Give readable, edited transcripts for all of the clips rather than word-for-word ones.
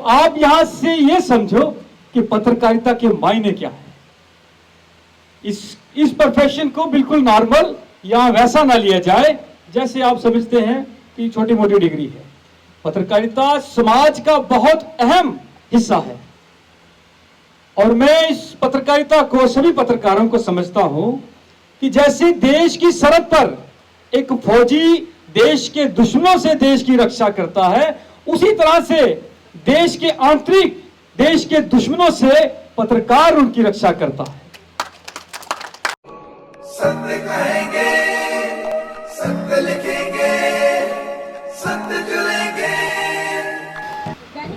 आप यहां से ये समझो कि पत्रकारिता के मायने क्या है। इस प्रोफेशन को बिल्कुल नॉर्मल या वैसा ना लिया जाए जैसे आप समझते हैं कि छोटी मोटी डिग्री है। पत्रकारिता समाज का बहुत अहम हिस्सा है और मैं इस पत्रकारिता को, सभी पत्रकारों को समझता हूं कि जैसे देश की सरहद पर एक फौजी देश के दुश्मनों से देश की रक्षा करता है, उसी तरह से देश के आंतरिक, देश के दुश्मनों से पत्रकार उनकी रक्षा करता है। सत्य कहेंगे, सत्य लिखेंगे, सत्य चलेंगे।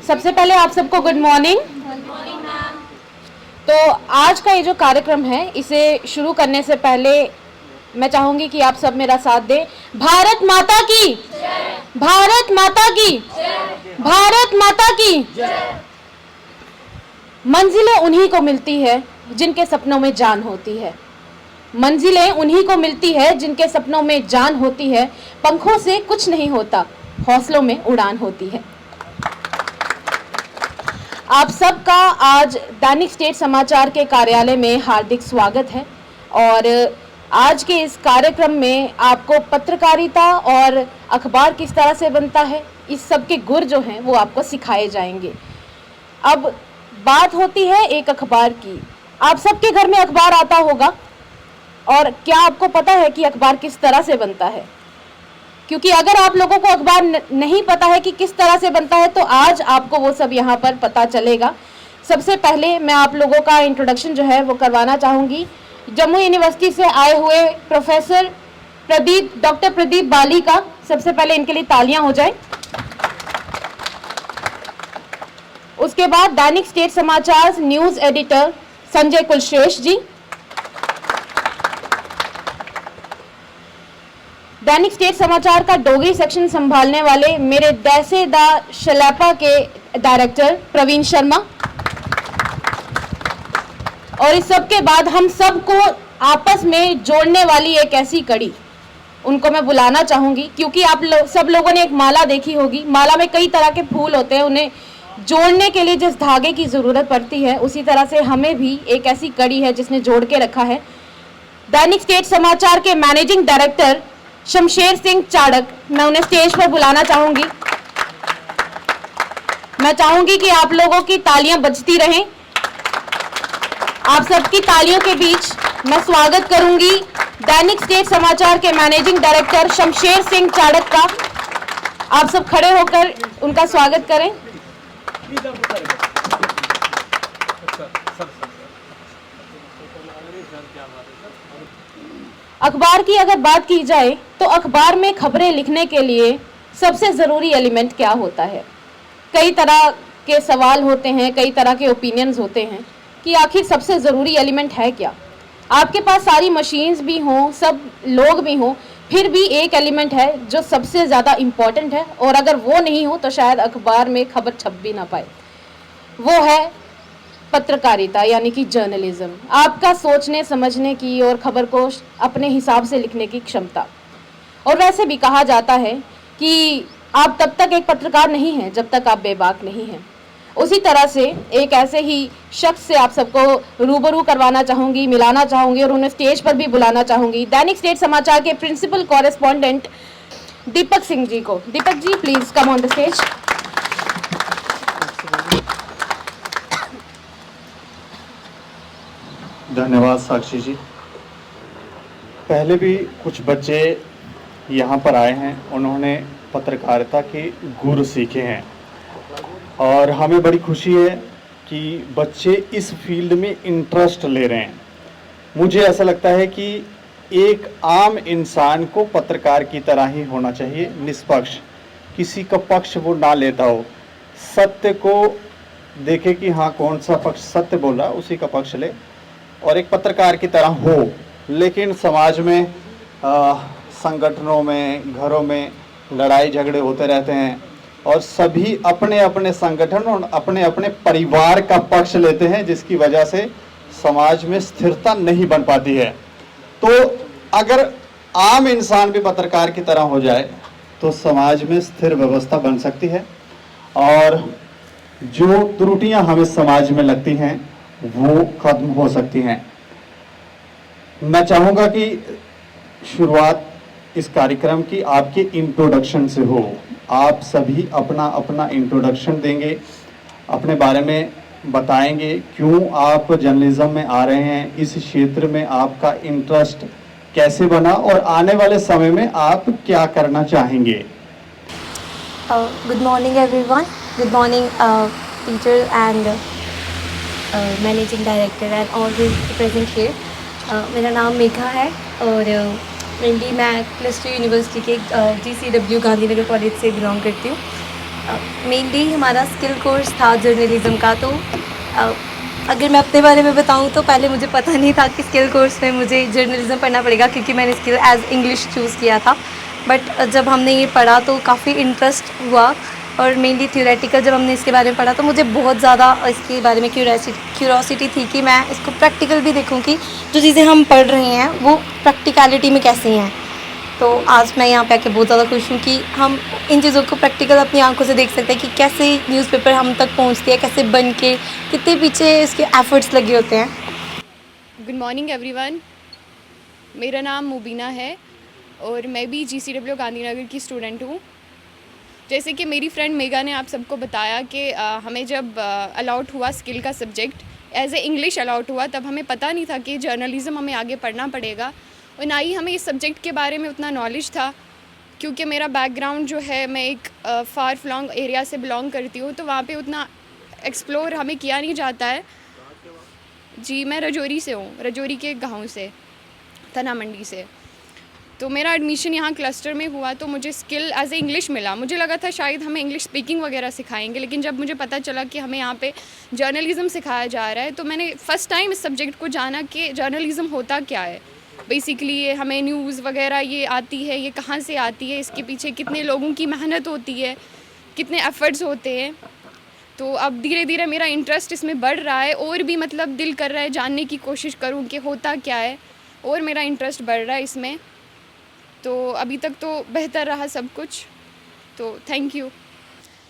सबसे पहले आप सबको गुड मॉर्निंग। तो आज का ये जो कार्यक्रम है, इसे शुरू करने से पहले मैं चाहूंगी कि आप सब मेरा साथ दें। भारत माता की जय, भारत माता की जय, भारत माता की जय। मंजिलें उन्हीं को मिलती है जिनके सपनों में जान होती है। मंजिलें उन्हीं को मिलती है जिनके सपनों में जान होती है। पंखों से कुछ नहीं होता, हौसलों में उड़ान होती है। आप सबका आज दैनिक स्टेट समाचार के कार्यालय में हार्दिक स्वागत है और आज के इस कार्यक्रम में आपको पत्रकारिता और अखबार किस तरह से बनता है, इस सब के गुर जो हैं वो आपको सिखाए जाएंगे। अब बात होती है एक अखबार की। आप सबके घर में अखबार आता होगा और क्या आपको पता है कि अखबार किस तरह से बनता है? क्योंकि अगर आप लोगों को अखबार नहीं पता है कि किस तरह से बनता है तो आज आपको वो सब यहाँ पर पता चलेगा। सबसे पहले मैं आप लोगों का इंट्रोडक्शन जो है वो करवाना चाहूँगी। जम्मू यूनिवर्सिटी से आए हुए प्रोफेसर डॉक्टर प्रदीप बाली का। सबसे पहले इनके लिए तालियां हो जाए। उसके बाद दैनिक स्टेट समाचार न्यूज एडिटर संजय कुलश्रेष्ठ जी। दैनिक स्टेट समाचार का डोगरी सेक्शन संभालने वाले मेरे दैसे दा शलैपा के डायरेक्टर प्रवीण शर्मा। और इस सब के बाद हम सबको आपस में जोड़ने वाली एक ऐसी कड़ी, उनको मैं बुलाना चाहूंगी क्योंकि आप सब लोगों ने एक माला देखी होगी। माला में कई तरह के फूल होते हैं, उन्हें जोड़ने के लिए जिस धागे की जरूरत पड़ती है उसी तरह से हमें भी एक ऐसी कड़ी है जिसने जोड़ के रखा है। दैनिक स्टेट समाचार के मैनेजिंग डायरेक्टर शमशेर सिंह चाड़क, मैं उन्हें स्टेज पर बुलाना चाहूंगी। मैं चाहूंगी कि आप लोगों की तालियां बजती रहें। आप सबकी तालियों के बीच मैं स्वागत करूंगी दैनिक स्टेट समाचार के मैनेजिंग डायरेक्टर शमशेर सिंह चाड़क का। आप सब खड़े होकर उनका स्वागत करें। अखबार की अगर बात की जाए तो अखबार में खबरें लिखने के लिए सबसे ज़रूरी एलिमेंट क्या होता है? कई तरह के सवाल होते हैं, कई तरह के ओपिनियंस होते हैं कि आखिर सबसे ज़रूरी एलिमेंट है क्या। आपके पास सारी मशीन्स भी हों, सब लोग भी हों, फिर भी एक एलिमेंट है जो सबसे ज़्यादा इम्पॉर्टेंट है और अगर वो नहीं हो तो शायद अखबार में खबर छप भी ना पाए। वो है पत्रकारिता यानी कि जर्नलिज्म। आपका सोचने समझने की और खबर को अपने हिसाब से लिखने की क्षमता। और वैसे भी कहा जाता है कि आप तब तक एक पत्रकार नहीं हैं जब तक आप बेबाक नहीं हैं। उसी तरह से एक ऐसे ही शख्स से आप सबको रूबरू करवाना चाहूँगी, मिलाना चाहूँगी और उन्हें स्टेज पर भी बुलाना चाहूँगी। दैनिक स्टेट समाचार के प्रिंसिपल कॉरेस्पॉन्डेंट दीपक सिंह जी को। Deepak ji please come on the stage. धन्यवाद साक्षी जी। पहले भी कुछ बच्चे यहाँ पर आए हैं, उन्होंने पत्रकारिता के गुर सीखे हैं और हमें बड़ी खुशी है कि बच्चे इस फील्ड में इंटरेस्ट ले रहे हैं। मुझे ऐसा लगता है कि एक आम इंसान को पत्रकार की तरह ही होना चाहिए, निष्पक्ष, किसी का पक्ष वो ना लेता हो, सत्य को देखे कि हाँ कौन सा पक्ष सत्य बोल रहा उसी का पक्ष ले और एक पत्रकार की तरह हो। लेकिन समाज में संगठनों में, घरों में लड़ाई झगड़े होते रहते हैं और सभी अपने अपने संगठन और अपने अपने परिवार का पक्ष लेते हैं, जिसकी वजह से समाज में स्थिरता नहीं बन पाती है। तो अगर आम इंसान भी पत्रकार की तरह हो जाए तो समाज में स्थिर व्यवस्था बन सकती है। और जो त्रुटियां हमें समाज में लगती हैं वो खत्म हो सकती हैं। मैं चाहूँगा कि शुरुआत इस कार्यक्रम की आपके इंट्रोडक्शन से हो। आप सभी अपना अपना इंट्रोडक्शन देंगे, अपने बारे में बताएंगे, क्यों आप जर्नलिज्म में आ रहे हैं, इस क्षेत्र में आपका इंटरेस्ट कैसे बना और आने वाले समय में आप क्या करना चाहेंगे। Good morning everyone. Good morning teacher and managing director and all who is present here. मेरा नाम मेघा है और मेनली मैं क्लस्टर यूनिवर्सिटी के GCW गांधीनगर कॉलेज से बिलोंग करती हूँ। मेनली हमारा स्किल कोर्स था जर्नलिज़म का। तो अगर मैं अपने बारे में बताऊँ तो पहले मुझे पता नहीं था कि स्किल कोर्स में मुझे जर्नलिज़म पढ़ना पड़ेगा, क्योंकि मैंने स्किल एज़ इंग्लिश चूज़ किया था। बट जब हमने ये पढ़ा तो काफ़ी इंटरेस्ट हुआ और मेनली थ्योरेटिकल जब हमने इसके बारे में पढ़ा तो मुझे बहुत ज़्यादा इसके बारे में क्यूरोसिटी थी कि मैं इसको प्रैक्टिकल भी देखूं कि जो चीज़ें हम पढ़ रहे हैं वो प्रैक्टिकलिटी में कैसे हैं। तो आज मैं यहाँ पे आके बहुत ज़्यादा खुश हूँ कि हम इन चीज़ों को प्रैक्टिकल अपनी आंखों से देख सकते हैं कि कैसे न्यूज़पेपर हम तक पहुँचती है, कैसे बन के, कितने पीछे इसके एफर्ट्स लगे होते हैं। गुड मॉर्निंग एवरीवन, मेरा नाम मुबीना है और मैं भी GCW गांधीनगर की स्टूडेंट हूँ। जैसे कि मेरी फ्रेंड मेगा ने आप सबको बताया कि हमें जब अलाउट हुआ स्किल का सब्जेक्ट एज ए इंग्लिश अलाउट हुआ, तब हमें पता नहीं था कि जर्नलिज़म हमें आगे पढ़ना पड़ेगा और ना ही हमें इस सब्जेक्ट के बारे में उतना नॉलेज था, क्योंकि मेरा बैकग्राउंड जो है, मैं एक फार फ्लॉन्ग एरिया से बिलोंग करती हूँ, तो वहाँ पे उतना एक्सप्लोर हमें किया नहीं जाता है। जी, मैं रजौरी से हूँ, रजौरी के गाँव से, तना मंडी से। तो मेरा एडमिशन यहाँ क्लस्टर में हुआ तो मुझे स्किल एज ए इंग्लिश मिला। मुझे लगा था शायद हमें इंग्लिश स्पीकिंग वगैरह सिखाएंगे, लेकिन जब मुझे पता चला कि हमें यहाँ पे जर्नलिज़म सिखाया जा रहा है तो मैंने फ़र्स्ट टाइम इस सब्जेक्ट को जाना कि जर्नलिज़म होता क्या है। बेसिकली ये हमें न्यूज़ वगैरह ये आती है, ये कहाँ से आती है, इसके पीछे कितने लोगों की मेहनत होती है, कितने एफ़र्ट्स होते हैं। तो अब धीरे धीरे मेरा इंटरेस्ट इसमें बढ़ रहा है और भी मतलब दिल कर रहा है जानने की कोशिश करूँ कि होता क्या है, और मेरा इंटरेस्ट बढ़ रहा है इसमें। तो अभी तक तो बेहतर रहा सब कुछ, तो थैंक यू।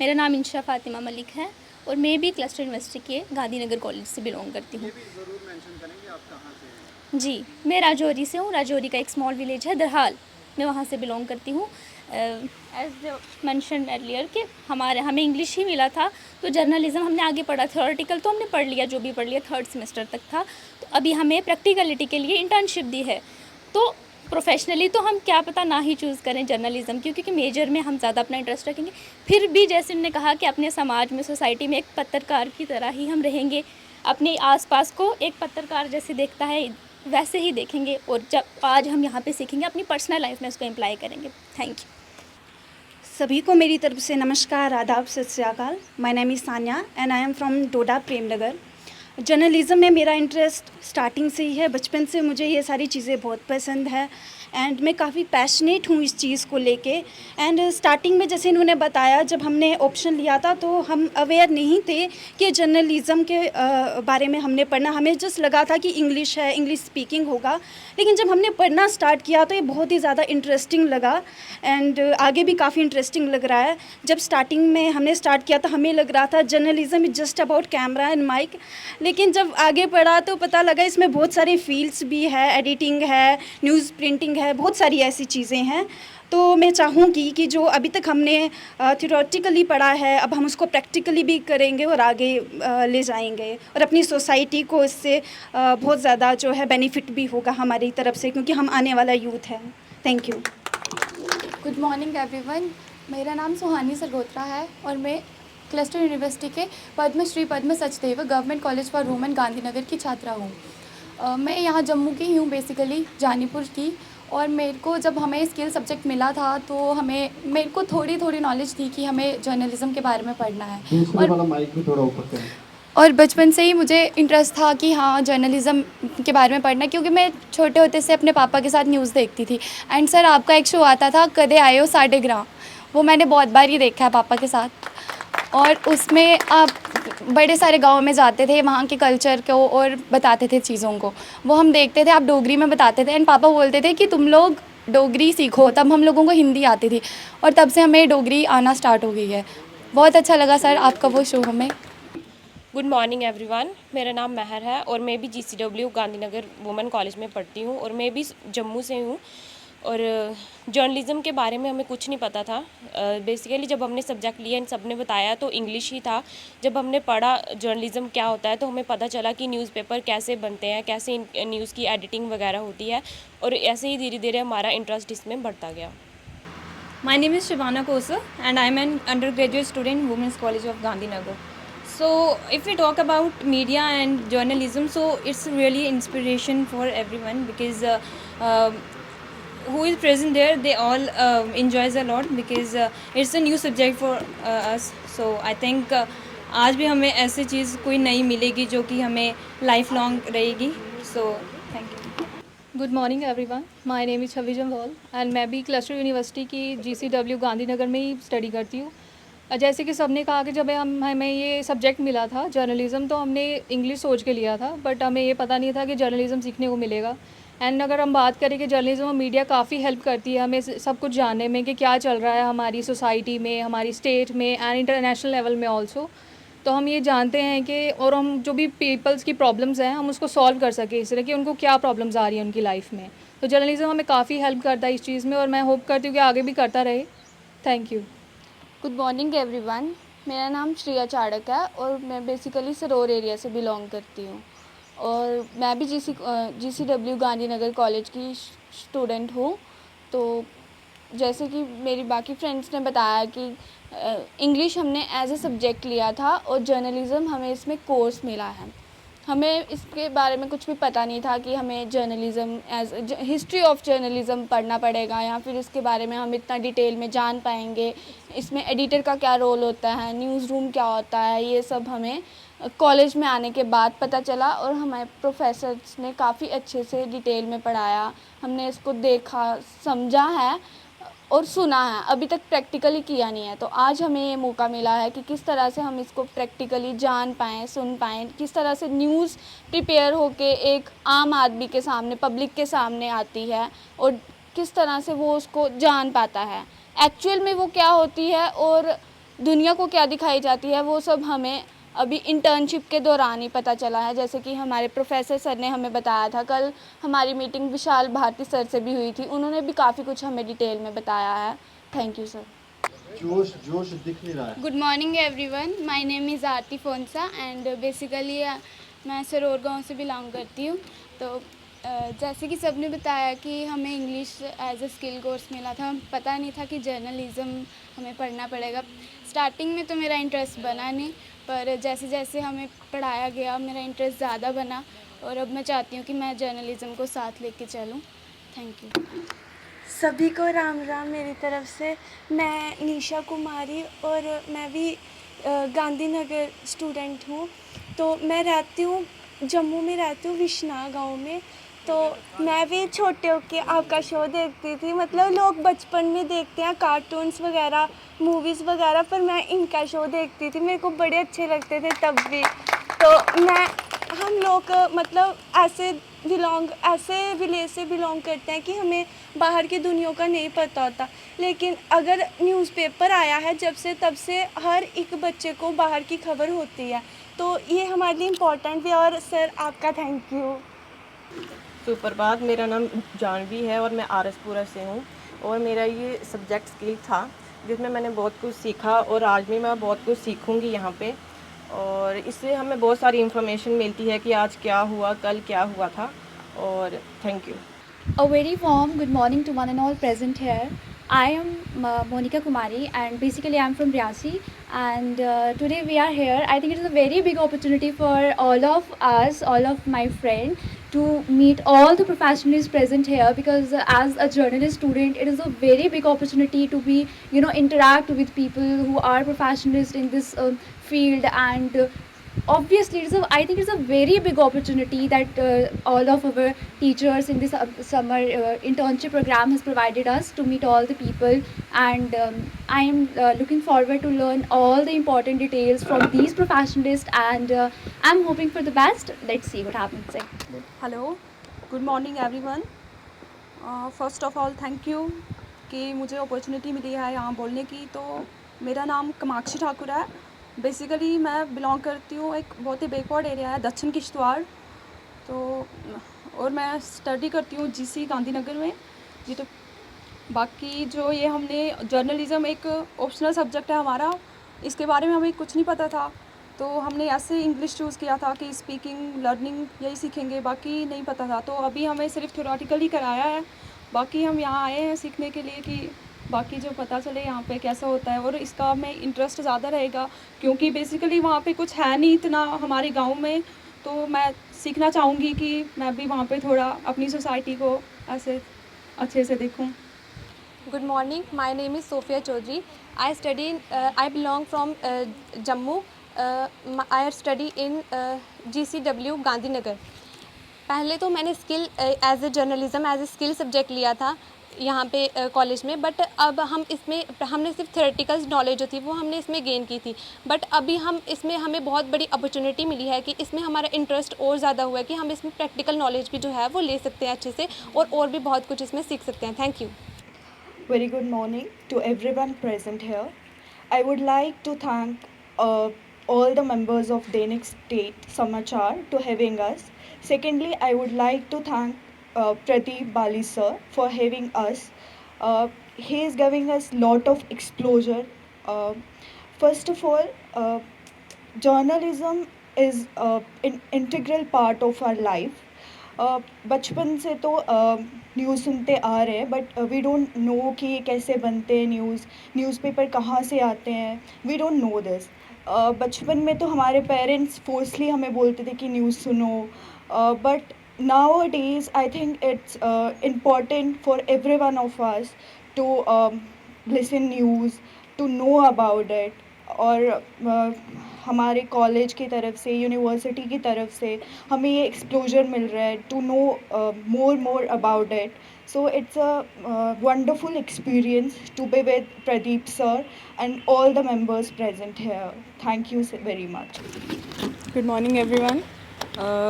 मेरा नाम इंशा फातिमा मलिक है और मैं भी क्लस्टर यूनिवर्सिटी के गांधीनगर कॉलेज से बिलोंग करती हूँ। जी, मैं राजौरी से हूँ। राजौरी का एक स्मॉल विलेज है दरहाल, मैं वहाँ से बिलोंग करती हूँ। एज मेंशन अर्लियर कि हमें इंग्लिश ही मिला था, तो जर्नलिज़म हमने आगे पढ़ा। थ्योरेटिकल तो हमने पढ़ लिया, जो भी पढ़ लिया, 3rd सेमेस्टर तक था। तो अभी हमें प्रैक्टिकलिटी के लिए इंटर्नशिप दी है। तो प्रोफेशनली तो हम क्या पता ना ही चूज़ करें जर्नलिज़म, क्योंकि मेजर में हम ज़्यादा अपना इंटरेस्ट रखेंगे। फिर भी जैसे उन्होंने कहा कि अपने समाज में, सोसाइटी में एक पत्रकार की तरह ही हम रहेंगे, अपने आसपास को एक पत्रकार जैसे देखता है वैसे ही देखेंगे, और जब आज हम यहाँ पे सीखेंगे अपनी पर्सनल लाइफ में उसको अप्लाई करेंगे। Thank you. सभी को मेरी तरफ से नमस्कार, आदाब, सत श्री अकाल। My name is Sanya and I am from Doda Premnagar. Journalism में मेरा इंटरेस्ट स्टार्टिंग से ही है। बचपन से मुझे ये सारी चीज़ें बहुत पसंद है एंड मैं काफ़ी पैशनेट हूँ इस चीज़ को लेके। एंड स्टार्टिंग में जैसे इन्होंने बताया, जब हमने ऑप्शन लिया था तो हम अवेयर नहीं थे कि जर्नलिज़म के बारे में हमने पढ़ना। हमें जस्ट लगा था कि इंग्लिश है, इंग्लिश स्पीकिंग होगा। लेकिन जब हमने पढ़ना स्टार्ट किया तो ये बहुत ही ज़्यादा इंटरेस्टिंग लगा एंड आगे भी काफ़ी इंटरेस्टिंग लग रहा है। जब स्टार्टिंग में हमने स्टार्ट किया तो हमें लग रहा था journalism is just about camera and mic, लेकिन जब आगे पढ़ा तो पता लगा इसमें बहुत सारे फील्ड्स भी है, एडिटिंग है, न्यूज़ प्रिंटिंग है, बहुत सारी ऐसी चीज़ें हैं। तो मैं चाहूँगी कि जो अभी तक हमने थ्योरेटिकली पढ़ा है, अब हम उसको प्रैक्टिकली भी करेंगे और आगे ले जाएंगे, और अपनी सोसाइटी को इससे बहुत ज़्यादा जो है बेनिफिट भी होगा हमारी तरफ से, क्योंकि हम आने वाला यूथ है। Thank you. Good morning everyone, मेरा नाम सुहानी सरगोत्रा है और मैं क्लस्टर यूनिवर्सिटी के Padmashri Padma Sachdev government college for women Gandhinagar की छात्रा हूँ। मैं यहाँ जम्मू की हूँ, बेसिकली जानीपुर की। और मेरे को जब हमें स्किल सब्जेक्ट मिला था तो मेरे को थोड़ी नॉलेज थी कि हमें जर्नलिज़म के बारे में पढ़ना है। और बचपन से ही मुझे इंटरेस्ट था कि हाँ जर्नलिज़म के बारे में पढ़ना, क्योंकि मैं छोटे होते से अपने पापा के साथ न्यूज़ देखती थी। एंड सर आपका एक शो आता था कदे आए हो साढ़े ग्राम, वो मैंने बहुत बार ही देखा है पापा के साथ। और उसमें आप बड़े सारे गाँव में जाते थे, वहाँ के कल्चर को और बताते थे चीज़ों को, वो हम देखते थे। आप डोगरी में बताते थे एंड पापा बोलते थे कि तुम लोग डोगरी सीखो। तब हम लोगों को हिंदी आती थी और तब से हमें डोगरी आना स्टार्ट हो गई है। बहुत अच्छा लगा सर आपका वो शो हमें। गुड मॉर्निंग एवरीवन, मेरा नाम महर है और मैं भी GCW गांधीनगर वुमेन कॉलेज में पढ़ती हूँ और मैं भी जम्मू से हूँ। और जर्नलिज़म के बारे में हमें कुछ नहीं पता था। बेसिकली जब हमने सब्जेक्ट लिया, इन सब ने बताया तो इंग्लिश ही था। जब हमने पढ़ा जर्नलिज़म क्या होता है तो हमें पता चला कि न्यूज़पेपर कैसे बनते हैं, कैसे न्यूज़ की एडिटिंग वगैरह होती है, और ऐसे ही धीरे धीरे हमारा इंटरेस्ट इसमें बढ़ता गया। My name is Shivana Kosa and I'm an undergraduate student in Women's College of Gandhinagar. So if we talk about media and journalism, so it's really inspiration for everyone because who is present there, they all enjoys a lot because it's a new subject for us. So I think आज भी हमें ऐसी चीज़ कोई नई मिलेगी जो कि हमें लाइफ लॉन्ग रहेगी. So thank you. Good morning everyone, my name is Chhavi Jamwal and मैं भी क्लस्टर यूनिवर्सिटी की GCW गांधीनगर में ही स्टडी करती हूँ। जैसे कि सबने कहा कि जब हमें ये सब्जेक्ट मिला था जर्नलिज़म, तो हमने इंग्लिश सोच के लिया था, बट हमें ये पता नहीं था कि जर्नलिज़म सीखने को मिलेगा। एंड अगर हम बात करें कि जर्नलिज़म और मीडिया काफ़ी हेल्प करती है हमें सब कुछ जानने में कि क्या चल रहा है हमारी सोसाइटी में, हमारी स्टेट में एंड इंटरनेशनल लेवल में ऑल्सो। तो हम ये जानते हैं कि और हम जो भी पीपल्स की प्रॉब्लम्स हैं हम उसको सॉल्व कर सकें, इस तरह कि उनको क्या प्रॉब्लम्स आ रही हैं उनकी लाइफ में। तो जर्नलिज्म हमें काफ़ी हेल्प करता है इस चीज़ में और मैं होप करती हूँ कि आगे भी करता रहे। Thank you. Good morning everyone, मेरा नाम श्रेया चाड़क है और मैं बेसिकली सरोर एरिया से बिलोंग करती हूँ और मैं भी GCW गांधीनगर कॉलेज की स्टूडेंट हूँ। तो जैसे कि मेरी बाकी फ्रेंड्स ने बताया कि इंग्लिश हमने एज ए सब्जेक्ट लिया था और जर्नलिज़म हमें इसमें कोर्स मिला है। हमें इसके बारे में कुछ भी पता नहीं था कि हमें journalism as history of journalism पढ़ना पड़ेगा या फिर इसके बारे में हम इतना डिटेल में जान पाएंगे, इसमें एडिटर का क्या रोल होता है, न्यूज़ रूम क्या होता है, ये सब हमें कॉलेज में आने के बाद पता चला और हमारे प्रोफेसर्स ने काफ़ी अच्छे से डिटेल में पढ़ाया। हमने इसको देखा, समझा है और सुना है, अभी तक प्रैक्टिकली किया नहीं है। तो आज हमें ये मौका मिला है कि किस तरह से हम इसको प्रैक्टिकली जान पाएँ, सुन पाएँ, किस तरह से न्यूज़ प्रिपेयर होके एक आम आदमी के सामने, पब्लिक के सामने आती है और किस तरह से वो उसको जान पाता है, एक्चुअल में वो क्या होती है और दुनिया को क्या दिखाई जाती है, वो सब हमें अभी इंटर्नशिप के दौरान ही पता चला है। जैसे कि हमारे प्रोफेसर सर ने हमें बताया था, कल हमारी मीटिंग विशाल भारती सर से भी हुई थी, उन्होंने भी काफ़ी कुछ हमें डिटेल में बताया है। Thank you sir. जोश दिख नहीं रहा है। Good morning everyone, my name is Aarti फोनसा एंड बेसिकली मैं सरोर गांव से बिलोंग करती हूँ। तो जैसे कि सब ने बताया कि हमें English as a skill course मिला था, पता नहीं था कि जर्नलिज़म हमें पढ़ना पड़ेगा। स्टार्टिंग में तो मेरा इंटरेस्ट बना नहीं, पर जैसे जैसे हमें पढ़ाया गया मेरा इंटरेस्ट ज़्यादा बना और अब मैं चाहती हूँ कि मैं जर्नलिज़म को साथ लेके चलूँ। Thank you. सभी को राम राम मेरी तरफ से। मैं निशा कुमारी और मैं भी गांधीनगर स्टूडेंट हूँ। तो मैं रहती हूँ जम्मू में, रहती हूँ विश्ना गांव में। तो मैं भी छोटे होके आपका शो देखती थी, मतलब लोग बचपन में देखते हैं कार्टून्स वगैरह, मूवीज़ वगैरह, पर मैं इनका शो देखती थी, मेरे को बड़े अच्छे लगते थे तब भी। तो हम लोग मतलब ऐसे विलेज से बिलोंग करते हैं कि हमें बाहर की दुनिया का नहीं पता होता, लेकिन अगर न्यूज़पेपर आया है जब से, तब से हर एक बच्चे को बाहर की खबर होती है। तो ये हमारे लिए इम्पोर्टेंट भी है और सर आपका थैंक यू। सुप्रभात, मेरा नाम जानवी है और मैं आरएसपुरा से हूँ और मेरा ये सब्जेक्ट स्किल था जिसमें मैंने बहुत कुछ सीखा और आज भी मैं बहुत कुछ सीखूँगी यहाँ पे। और इससे हमें बहुत सारी इन्फॉर्मेशन मिलती है कि आज क्या हुआ, कल क्या हुआ था। और thank you. A very warm good morning to one and all present here. I am Monica Kumari and basically I am from Riyasi and today we are here. I think it is a very big opportunity for all of us, all of my friends, to meet all the professionals present here because as a journalist student it is a very big opportunity to be, interact with people who are professionals in this field and obviously I think it's a very big opportunity that all of our teachers in this summer internship program has provided us to meet all the people and I am looking forward to learn all the important details from these professionals and I'm hoping for the best. Let's see what happens. Hello, good morning everyone. First of all thank you कि मुझे opportunity मिली है यहाँ बोलने की। तो मेरा नाम कामाक्षी ठाकुर है बेसिकली मैं बिलोंग करती हूँ, एक बहुत ही बैकवर्ड एरिया है दक्षिण किश्तवाड़, तो और मैं स्टडी करती हूँ जीसी गांधीनगर में जी। तो बाकी जो ये हमने जर्नलिज़म एक ऑप्शनल सब्जेक्ट है हमारा, इसके बारे में हमें कुछ नहीं पता था, तो हमने ऐसे इंग्लिश चूज़ किया था कि स्पीकिंग लर्निंग यही सीखेंगे, बाकी नहीं पता था। तो अभी हमें सिर्फ थ्योरेटिकली कराया है, बाकी हम यहाँ आए हैं सीखने के लिए कि बाकी जो पता चले यहाँ पे कैसा होता है, और इसका हमें इंटरेस्ट ज़्यादा रहेगा क्योंकि बेसिकली वहाँ पे कुछ है नहीं इतना हमारे गांव में, तो मैं सीखना चाहूँगी कि मैं भी वहाँ पे थोड़ा अपनी सोसाइटी को ऐसे अच्छे से देखूँ। Good morning. My name is Sophia Chaudhary. I belong from Jammu. I study in GCW Gandhinagar. पहले तो मैंने skill as a journalism as a skill subject लिया था यहाँ पे कॉलेज में, बट अब हमने सिर्फ थ्योरेटिकल नॉलेज जो थी वो हमने इसमें गेन की थी, बट अभी हमें बहुत बड़ी अपॉर्चुनिटी मिली है कि इसमें हमारा इंटरेस्ट और ज़्यादा हुआ है कि हम इसमें प्रैक्टिकल नॉलेज भी जो है वो ले सकते हैं अच्छे से, और भी बहुत कुछ इसमें सीख सकते हैं। Thank you. Very good morning to everyone present here. I would like to thank all the members of Dainik State Samachar to having us. Secondly, I would like to thank Pradeep Bali sir for having us. He is giving us lot of exposure. First of all, journalism is an integral part of our life. बचपन से तो news सुनते आ रहे हैं, but we don't know कि कैसे बनते हैं न्यूज़पेपर कहाँ से आते हैं, वी डोंट नो दिस। बचपन में तो हमारे पेरेंट्स फोर्सली हमें बोलते थे कि न्यूज़ सुनो, but nowadays I think it's important for every one of us to listen news, to know about it. और हमारे कॉलेज की तरफ से, यूनिवर्सिटी की तरफ से हमें ये एक्सपोजर मिल रहा है to know more about it. So it's a wonderful experience to be with Pradeep sir and all the members present here. Thank you very much. Good morning everyone.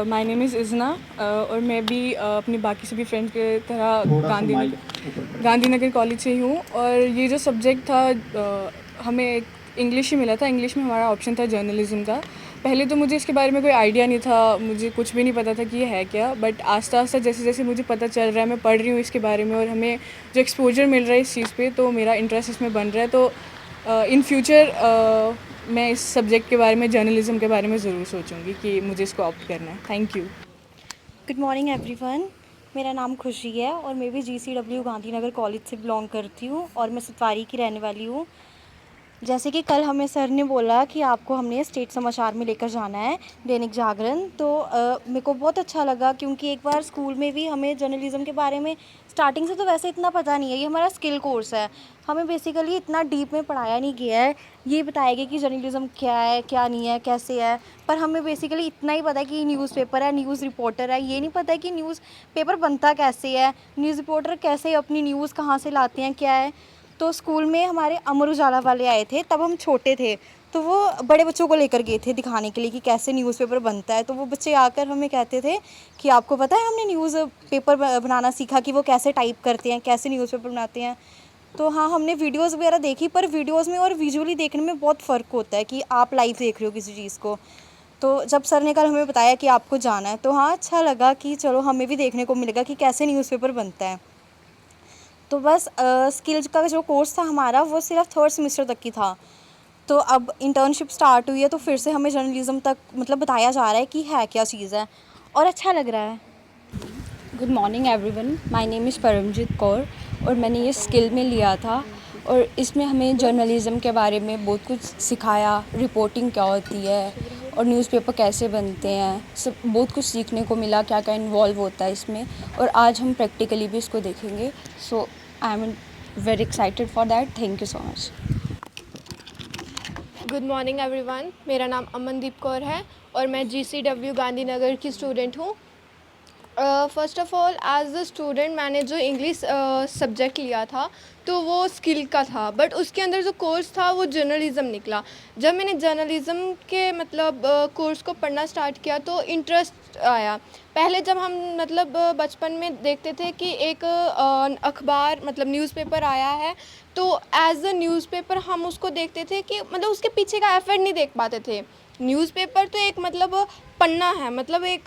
My name is Izna और मैं भी अपनी बाकी सभी friends के तरह Gandhinagar college से ही हूँ, और ये जो सब्जेक्ट था हमें इंग्लिश ही मिला था। इंग्लिश में हमारा ऑप्शन था जर्नलिज़म का। पहले तो मुझे इसके बारे में कोई आइडिया नहीं था, मुझे कुछ भी नहीं पता था कि ये है क्या, बट आस्ता आस्ता जैसे जैसे मुझे पता चल रहा है, मैं पढ़ रही हूँ इसके बारे में और हमें जो एक्सपोजर मिल रहा है इस चीज़ पे, तो मेरा इंटरेस्ट इसमें बन रहा है। तो इन फ्यूचर मैं इस सब्जेक्ट के बारे में, जर्नलिज़म के बारे में ज़रूर सोचूंगी कि मुझे इसको ऑप्ट करना है। Thank you. Good morning everyone. मेरा नाम खुशी है और मैं भी GCW गांधीनगर कॉलेज से बिलोंग करती हूँ और मैं सतवारी की रहने वाली हूँ। जैसे कि कल हमें सर ने बोला कि आपको हमने स्टेट समाचार में लेकर जाना है, दैनिक जागरण, तो मेरे को बहुत अच्छा लगा क्योंकि एक बार स्कूल में भी हमें जर्नलिज़म के बारे में स्टार्टिंग से तो वैसे इतना पता नहीं है, ये हमारा स्किल कोर्स है, हमें बेसिकली इतना डीप में पढ़ाया नहीं गया है। ये बताया गया कि जर्नलिज़म क्या है, क्या नहीं है, कैसे है, पर हमें बेसिकली इतना ही पता है कि न्यूज़पेपर है, न्यूज़ रिपोर्टर है। ये नहीं पता है कि न्यूज़पेपर बनता कैसे है, न्यूज़ रिपोर्टर कैसे अपनी न्यूज़ कहाँ से लाते हैं, क्या है। तो स्कूल में हमारे अमर उजाला वाले आए थे, तब हम छोटे थे, तो वो बड़े बच्चों को लेकर गए थे दिखाने के लिए कि कैसे न्यूज़पेपर बनता है। तो वो बच्चे आकर हमें कहते थे कि आपको पता है हमने न्यूज़पेपर बनाना सीखा कि वो कैसे टाइप करते हैं, कैसे न्यूज़पेपर बनाते हैं। तो हाँ, हमने वीडियोस वगैरह देखी, पर वीडियोस में और विजुअली देखने में बहुत फ़र्क होता है कि आप लाइव देख रहे हो किसी चीज़ को। तो जब सर ने कल हमें बताया कि आपको जाना है, तो हाँ अच्छा लगा कि चलो हमें भी देखने को मिलेगा कि कैसे न्यूज़पेपर बनता है। तो बस स्किल्स का जो कोर्स था हमारा वो सिर्फ 3rd सेमेस्टर तक की था। तो अब इंटर्नशिप स्टार्ट हुई है, तो फिर से हमें जर्नलिज़म तक मतलब बताया जा रहा है कि है क्या चीज़ है, और अच्छा लग रहा है। Good morning everyone. My name is Paramjit Kaur और मैंने ये स्किल में लिया था, और इसमें हमें जर्नलिज़म के बारे में बहुत कुछ सिखाया, रिपोर्टिंग क्या होती है और न्यूज़पेपर कैसे बनते हैं, सब बहुत कुछ सीखने को मिला, क्या क्या इन्वॉल्व होता है इसमें, और आज हम प्रैक्टिकली भी इसको देखेंगे। So I am very excited for that. Thank you so much. Good morning everyone. मेरा नाम अमनदीप कौर है और मैं GCW गांधीनगर की स्टूडेंट हूँ। First of all as a student मैंने जो इंग्लिश सब्जेक्ट लिया था तो वो स्किल का था, बट उसके अंदर जो कोर्स था वो जर्नलिज़्म निकला। जब मैंने जर्नलिज़्म के मतलब कोर्स को पढ़ना स्टार्ट किया तो इंटरेस्ट आया। पहले जब हम मतलब बचपन में देखते थे कि एक अखबार मतलब न्यूज़पेपर आया है तो एज़ अ न्यूज़पेपर हम उसको देखते थे कि मतलब उसके पीछे का एफर्ट नहीं देख पाते थे। न्यूज़पेपर तो एक मतलब पन्ना है, मतलब एक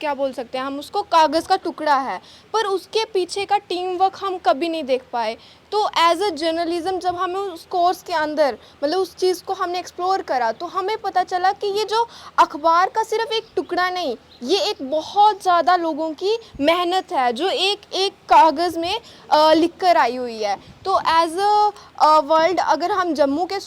क्या बोल सकते हैं हम उसको, कागज़ का टुकड़ा है, पर उसके पीछे का टीम वर्क हम कभी नहीं देख पाए। तो एज़ अ जर्नलिज़्म जब हमें उस कोर्स के अंदर मतलब उस चीज़ को हमने एक्सप्लोर करा तो हमें पता चला कि ये जो अखबार का सिर्फ एक टुकड़ा नहीं, ये एक बहुत ज़्यादा लोगों की मेहनत है जो एक एक कागज़ में लिख कर आई हुई है। तो एज़ अ वर्ल्ड अगर हम जम्मू के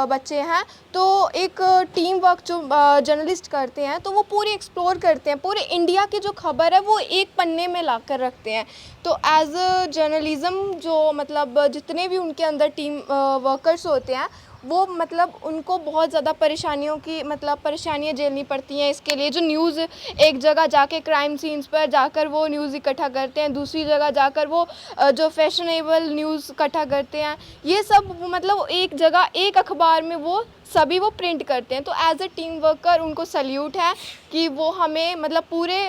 बच्चे हैं तो एक टीम वर्क जो जर्नलिस्ट करते हैं तो वो पूरी एक्सप्लोर करते हैं, पूरे इंडिया की जो खबर है वो एक पन्ने में ला कर रखते हैं। तो एज़ अ जर्नलिज़्म जो मतलब जितने भी उनके अंदर टीम वर्कर्स होते हैं वो मतलब उनको बहुत ज़्यादा परेशानियों की मतलब परेशानियाँ झेलनी पड़ती हैं। इसके लिए जो न्यूज़ एक जगह जाके क्राइम सीन्स पर जाकर वो न्यूज़ इकट्ठा करते हैं, दूसरी जगह जाकर वो जो फैशनेबल न्यूज़ इकट्ठा करते हैं, ये सब मतलब एक जगह एक अखबार में वो सभी वो प्रिंट करते हैं। तो एज़ अ टीम वर्कर उनको सल्यूट है कि वो हमें मतलब पूरे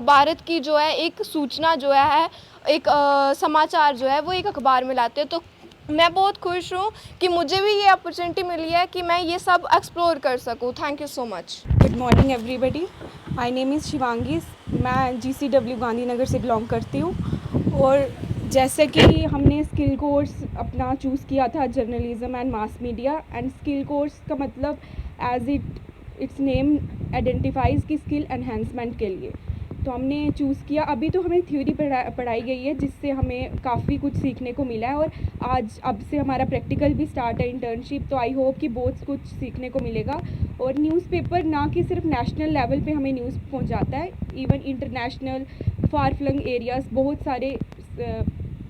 भारत की जो है एक सूचना जो है एक समाचार जो है वो एक अखबार में लाते हैं। तो मैं बहुत खुश हूँ कि मुझे भी ये अपॉर्चुनिटी मिली है कि मैं ये सब एक्सप्लोर कर सकूँ। Thank you so much. Good morning everybody, my name is Shivangi. मैं GCW गांधीनगर से बिलोंग करती हूँ और जैसे कि हमने स्किल कोर्स अपना चूज़ किया था journalism and mass media, and skill course का मतलब एज इट्स नेम आइडेंटिफाइज की स्किल एनहेंसमेंट के लिए तो हमने चूज़ किया। अभी तो हमें थ्योरी पढ़ाई गई है जिससे हमें काफ़ी कुछ सीखने को मिला है और अब से हमारा प्रैक्टिकल भी स्टार्ट है, इंटर्नशिप। तो आई होप कि बहुत कुछ सीखने को मिलेगा। और न्यूज़पेपर ना कि सिर्फ नेशनल लेवल पे हमें न्यूज़ पहुंचाता है, even international far flung areas बहुत सारे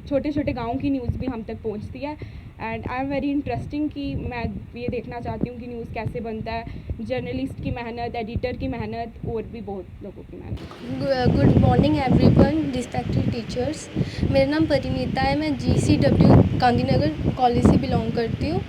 छोटे छोटे गाँव की न्यूज़ भी हम तक पहुँचती है। And I am very interesting कि मैं ये देखना चाहती हूँ कि न्यूज़ कैसे बनता है, जर्नलिस्ट की मेहनत, एडिटर की मेहनत और भी बहुत लोगों की मेहनत। Good morning everyone, respected teachers. मेरा नाम परिणीता है, मैं GCW गांधीनगर कॉलेज से बिलोंग करती हूँ।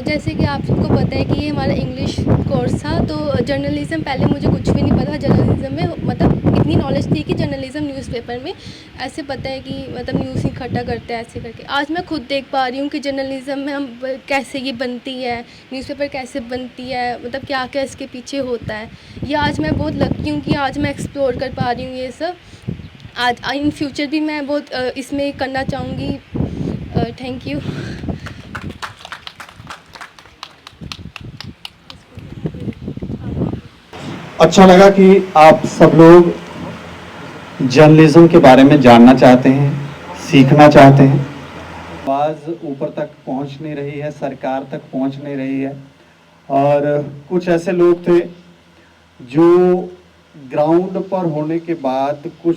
जैसे कि आप सबको पता है कि ये हमारा इंग्लिश कोर्स था, तो जर्नलिज़्म पहले मुझे कुछ भी नहीं पता जर्नलिज़्म में, मतलब इतनी नॉलेज थी कि जर्नलिज़्म न्यूज़पेपर में ऐसे पता है कि मतलब न्यूज़ इकट्ठा करते हैं ऐसे करके। आज मैं खुद देख पा रही हूँ कि जर्नलिज़्म में हम कैसे ये बनती है, न्यूज़पेपर कैसे बनती है, मतलब क्या क्या इसके पीछे होता है। ये आज मैं बहुत लकी हूँ कि आज मैं एक्सप्लोर कर पा रही हूँ ये सब। आज इन फ्यूचर भी मैं बहुत इसमें करना चाहूँगी। Thank you. अच्छा लगा कि आप सब लोग जर्नलिज्म के बारे में जानना चाहते हैं, सीखना चाहते हैं। आवाज़ ऊपर तक पहुंच नहीं रही है, सरकार तक पहुंच नहीं रही है, और कुछ ऐसे लोग थे जो ग्राउंड पर होने के बाद कुछ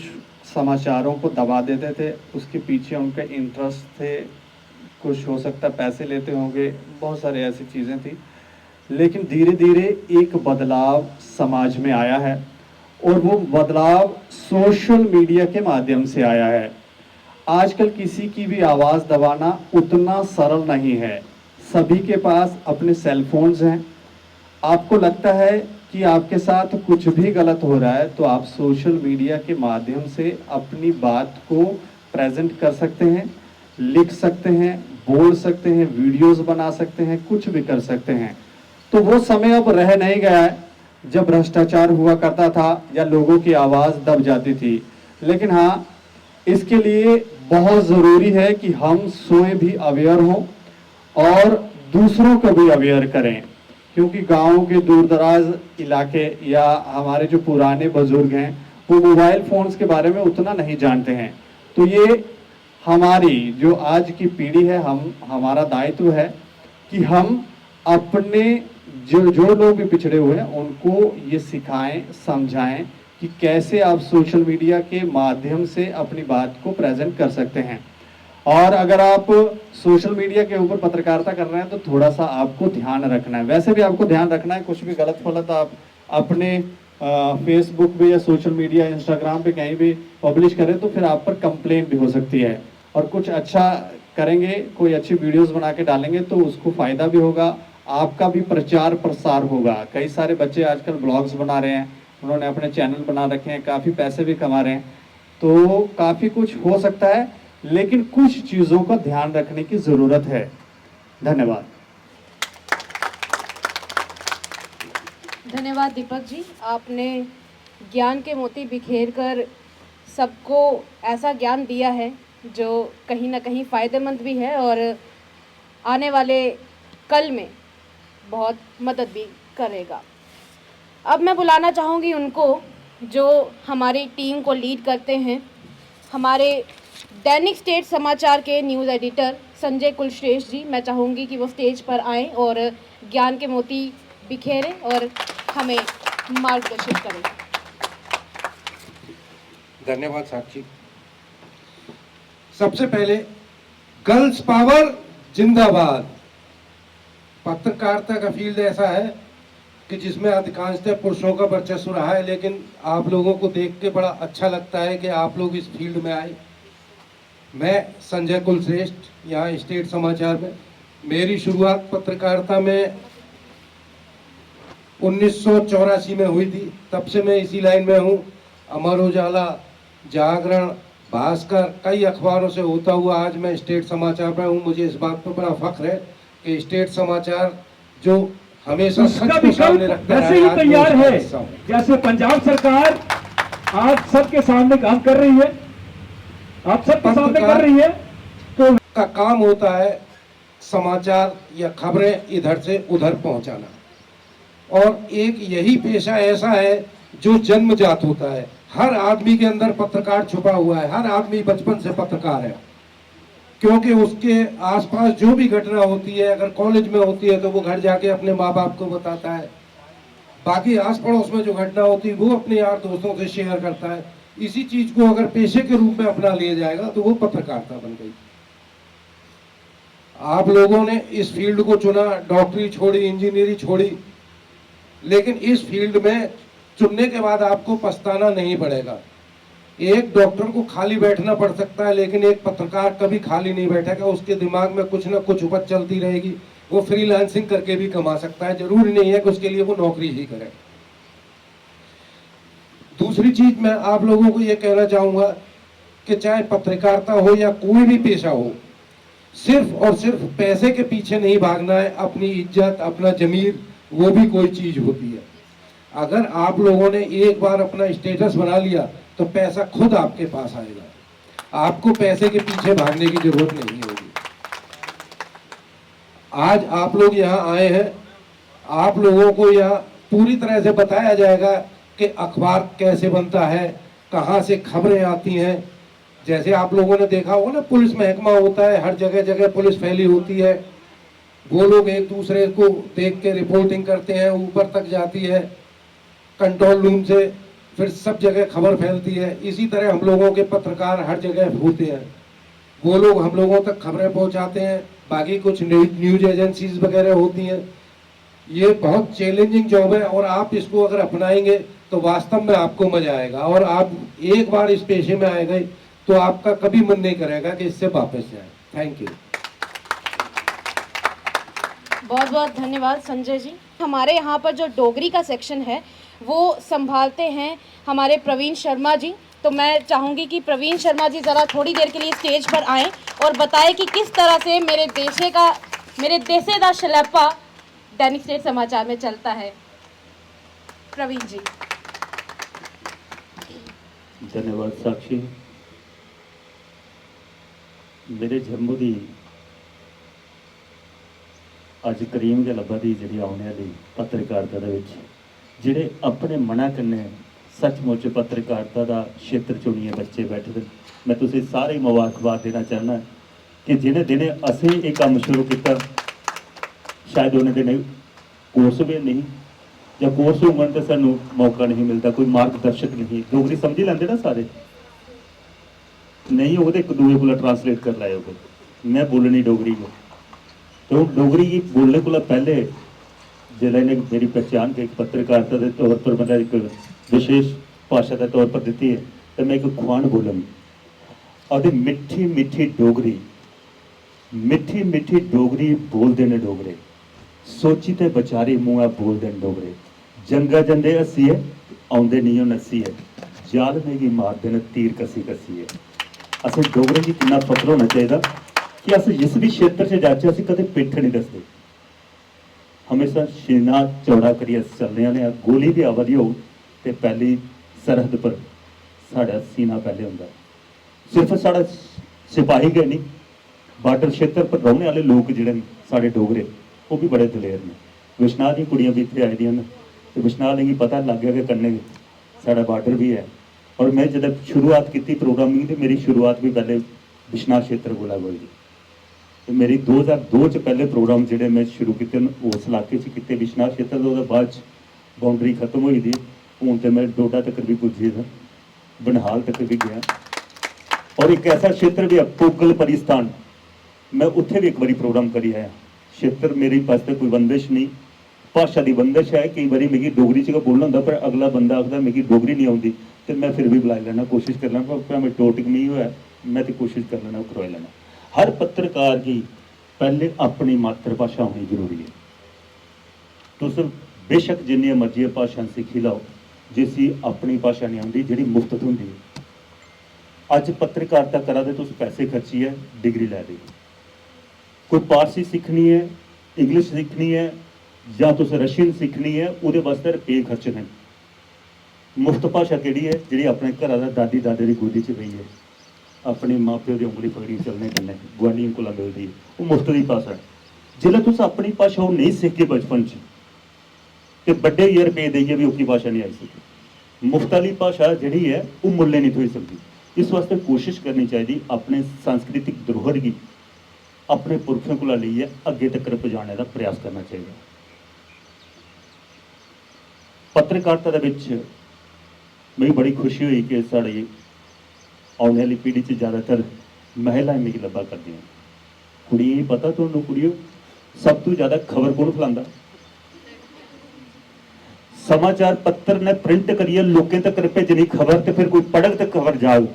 समाचारों को दबा देते थे। उसके पीछे उनका इंटरेस्ट थे, कुछ हो सकता पैसे लेते होंगे, बहुत सारे ऐसी चीज़ें थी। लेकिन धीरे धीरे एक बदलाव समाज में आया है और वो बदलाव सोशल मीडिया के माध्यम से आया है। आजकल किसी की भी आवाज़ दबाना उतना सरल नहीं है। सभी के पास अपने सेल फोन्स हैं। आपको लगता है कि आपके साथ कुछ भी गलत हो रहा है तो आप सोशल मीडिया के माध्यम से अपनी बात को प्रेजेंट कर सकते हैं, लिख सकते हैं, बोल सकते हैं, वीडियोस बना सकते हैं, कुछ भी कर सकते हैं। तो वो समय अब रह नहीं गया है जब भ्रष्टाचार हुआ करता था या लोगों की आवाज़ दब जाती थी। लेकिन हाँ, इसके लिए बहुत ज़रूरी है कि हम स्वयं भी अवेयर हों और दूसरों को भी अवेयर करें, क्योंकि गाँव के दूर दराज इलाके या हमारे जो पुराने बुजुर्ग हैं वो मोबाइल फ़ोन्स के बारे में उतना नहीं जानते हैं। तो ये हमारी जो आज की पीढ़ी है, हमारा दायित्व है कि हम अपने जो लोग भी पिछड़े हुए हैं उनको ये सिखाएं, समझाएं कि कैसे आप सोशल मीडिया के माध्यम से अपनी बात को प्रेजेंट कर सकते हैं। और अगर आप सोशल मीडिया के ऊपर पत्रकारिता कर रहे हैं तो थोड़ा सा आपको ध्यान रखना है। वैसे भी आपको ध्यान रखना है, कुछ भी गलत फलत आप अपने फेसबुक पे या सोशल मीडिया इंस्टाग्राम पे कहीं भी पब्लिश करें तो फिर आप पर कंप्लेन भी हो सकती है। और कुछ अच्छा करेंगे, कोई अच्छी वीडियोस बना के डालेंगे तो उसको फ़ायदा भी होगा, आपका भी प्रचार प्रसार होगा। कई सारे बच्चे आजकल ब्लॉग्स बना रहे हैं, उन्होंने अपने चैनल बना रखे हैं, काफ़ी पैसे भी कमा रहे हैं, तो काफ़ी कुछ हो सकता है, लेकिन कुछ चीज़ों का ध्यान रखने की ज़रूरत है। धन्यवाद। धन्यवाद दीपक जी, आपने ज्ञान के मोती बिखेर कर सबको ऐसा ज्ञान दिया है जो कहीं ना कहीं फ़ायदेमंद भी है और आने वाले कल में बहुत मदद भी करेगा। अब मैं बुलाना चाहूँगी उनको जो हमारी टीम को लीड करते हैं, हमारे दैनिक स्टेट समाचार के न्यूज़ एडिटर संजय कुलश्रेष्ठ जी। मैं चाहूँगी कि वो स्टेज पर आएँ और ज्ञान के मोती बिखेरें और हमें मार्गदर्शित करें। धन्यवाद साक्षी। सबसे पहले गर्ल्स पावर जिंदाबाद। पत्रकारिता का फील्ड ऐसा है कि जिसमें अधिकांशतः पुरुषों का वर्चस्व रहा है, लेकिन आप लोगों को देख के बड़ा अच्छा लगता है कि आप लोग इस फील्ड में आए। मैं संजय कुलश्रेष्ठ, यहाँ स्टेट समाचार में। मेरी शुरुआत पत्रकारिता में 1984 में हुई थी, तब से मैं इसी लाइन में हूँ। अमर उजाला, जागरण, भास्कर, कई अखबारों से होता हुआ आज मैं स्टेट समाचार में हूँ। मुझे इस बात पर बड़ा फख्र है कि स्टेट समाचार जो हमेशा सच को सामने रखता है, वैसे ही तैयार है जैसे पंजाब सरकार आज सबके सामने काम कर रही है, आप सबके सामने कर रही है। तो का काम होता है समाचार या खबरें इधर से उधर पहुंचाना, और एक यही पेशा ऐसा है जो जन्मजात होता है। हर आदमी के अंदर पत्रकार छुपा हुआ है, हर आदमी बचपन से पत्रकार है, क्योंकि उसके आसपास जो भी घटना होती है, अगर कॉलेज में होती है तो वो घर जाके अपने माँ बाप को बताता है, बाकी आस पड़ोस में जो घटना होती है वो अपने यार दोस्तों से शेयर करता है। इसी चीज को अगर पेशे के रूप में अपना लिया जाएगा तो वो पत्रकारिता बन गई। आप लोगों ने इस फील्ड को चुना, डॉक्टरी छोड़ी, इंजीनियरिंग छोड़ी, लेकिन इस फील्ड में चुनने के बाद आपको पछताना नहीं पड़ेगा। एक डॉक्टर को खाली बैठना पड़ सकता है, लेकिन एक पत्रकार कभी खाली नहीं बैठेगा। उसके दिमाग में कुछ ना कुछ उपज चलती रहेगी। वो फ्रीलांसिंग करके भी कमा सकता है, जरूरी नहीं है कि उसके लिए वो नौकरी ही करे। दूसरी चीज मैं आप लोगों को ये कहना चाहूंगा कि चाहे पत्रकारिता हो या कोई भी पेशा हो, सिर्फ और सिर्फ पैसे के पीछे नहीं भागना है। अपनी इज्जत, अपना जमीर, वो भी कोई चीज होती है। अगर आप लोगों ने एक बार अपना स्टेटस बना लिया तो पैसा खुद आपके पास आएगा, आपको पैसे के पीछे भागने की जरूरत नहीं होगी। आज आप लोग यहाँ आए हैं, आप लोगों को यहाँ पूरी तरह से बताया जाएगा कि अखबार कैसे बनता है, कहाँ से खबरें आती हैं। जैसे आप लोगों ने देखा होगा ना, पुलिस महकमा होता है, हर जगह जगह पुलिस फैली होती है, वो लोग एक दूसरे को देख के रिपोर्टिंग करते हैं, ऊपर तक जाती है कंट्रोल रूम से, फिर सब जगह खबर फैलती है। इसी तरह हम लोगों के पत्रकार हर जगह होते हैं, वो लोग हम लोगों तक खबरें पहुंचाते हैं। बाकी कुछ न्यूज एजेंसीज वगैरह होती हैं। ये बहुत चैलेंजिंग जॉब है, और आप इसको अगर अपनाएंगे तो वास्तव में आपको मजा आएगा, और आप एक बार इस पेशे में आए गए तो आपका कभी मन नहीं करेगा कि इससे वापस जाए। Thank you. बहुत बहुत धन्यवाद संजय जी। हमारे यहाँ पर जो डोगरी का सेक्शन है वो संभालते हैं हमारे प्रवीण शर्मा जी। तो मैं चाहूँगी कि प्रवीण शर्मा जी ज़रा थोड़ी देर के लिए स्टेज पर आएँ और बताएं कि किस तरह से मेरे देशे का शलैपा दैनिक स्टेट समाचार में चलता है। प्रवीण जी। धन्यवाद साक्षी। मेरे जम्मू की अज करीम के लभा की जी आने वाली पत्रकारिता जिहड़े अपने मना कन्ने सचमुच पत्रकारिता का क्षेत्र चुनिए बच्चे बैठे थे, मैं तुसीं सारे मुबारकबाद देना चाहना कि जिन्हें दिने असीं ये काम शुरू किया, शायद उन्हें दिने कोर्स भी नहीं या कोर्स होने तो सानू मौका नहीं मिलता, कोई मार्गदर्शक नहीं। डोगरी समझी लेंदे ना सारे, नहीं वो एक दूए को ट्रांसलेट कर लाए हो। मैं बोलनी डोगरी को, तो डोगरी बोलने को पहले जिले ने मेरी पहचान के एक पत्रकारिता के तौर पर मतलब एक विशेष भाषा के तौर पर दी है, तो मैं एक खुआन बोलूँ और मिठी मिठी डोगरी बोलते हैं डोगरे, सोची ते बचारे मुँह बोलते हैं डोगरे, जंगा जंदे हसी है आउंदे नहीं नसी है, जाल में भी मारते हैं तीर कसी कसी है। असें डोगरे की कितना फख्र होना चाहिए कि अस जिस भी क्षेत्र से जाचे असीं कदे पिठ नहीं दसते, हमेशा सीना चौड़ा करिए चलने वाले। गोली भी आवदी हो तो पहली सरहद पर साड़ा सीना पहले होंदा। सिर्फ साड़ा सिपाही गए नहीं, बार्डर क्षेत्र पर रहने वाले लोग जिहड़े साढ़े डोगरे वो भी बड़े दलेर ने। विश्नाह दी कुड़ियां भी इत्थे आई दियां ने, तो विश्नाह लगी पता लग गया कि कन्ने साड़ा बार्डर भी है। और मैं जब शुरुआत की प्रोग्रामिंग की, मेरी शुरुआत भी पहले विश्नाह क्षेत्र को हुई थी। तो मेरी 2002 च पहले प्रोग्राम जोड़े मैं शुरू किए उस इलाके किए विश्नाह क्षेत्र के, बाद बाउंड्री खत्म हुई थी। हूँ तो मैं डोडा तक भी पुजी था, बनहाल तक भी गया। और एक ऐसा क्षेत्र भी है पोगल परिस्थान, मैं उत्थे भी एक बारी प्रोग्राम करी आया। क्षेत्र मेरी वास्ते कोई बंदिश नहीं, भाषा की बंदिश है। कई बार मिगी डोगरी च बोलना होंदा, पर अगला बंदा आखदा मिगी डोगरी नहीं आती, तो मैं फिर भी बुलाई लेना, कोशिश कर लेना, भावें टोटिक नहीं होया मैं तो कोशिश कर लेना करवाई लेना। हर पत्रकार की पहले अपनी मातृभाषा होनी जरूरी है। तुस बेशक जिन्नी मर्जी भाषा सीखी लाओ, जिसकी अपनी भाषा नहीं आती जी मुफ्त होंगी है। अज पत्रकारिता करा दे तुस पैसे खर्चिए डिग्री लै दी, कोई पारसी सीखनी है, इंग्लिश सीखनी है या तुस रशियन सीखनी है, वो वास्ते रुपये खर्चने। मुफ्त भाषा कि है जी अपने घर का दादी दादे की गोदी च पई है, अपने माँ प्यो की उंगली पकड़ी चलने कन्नै गुआढ़ियों को मिलती है, वो मुफ्त की भाषा है। जिसलै तुस अपनी भाषा वो नहीं सीखे बचपन तो बड़े ये रुपये देइए भी उसकी भाषा नहीं आई सकती। मुफ्त वाली भाषा जी है वो मुल्ले नहीं थोई सकती। इस वास्ते कोशिश करनी चाहिए अपने सांस्कृतिक धरोहर की अपने पुरखों को लेइए अगे तक पहुँचाने का प्रयास करना चाहिए। पत्रकारिता मैं बड़ी खुशी हुई कि साड़ी आने वाली पीढ़ी से ज़्यादातर महिलाएं मिगी लब्भा करती हैं। कुड़ियां ही पता तुहानूं कुड़ियों सब तो ज़्यादा खबर कौन फैलांदा? समाचार पत्र ने प्रिंट करिए लोगों तक भेजनी खबर, तो फिर कोई पढ़क तक खबर जाग,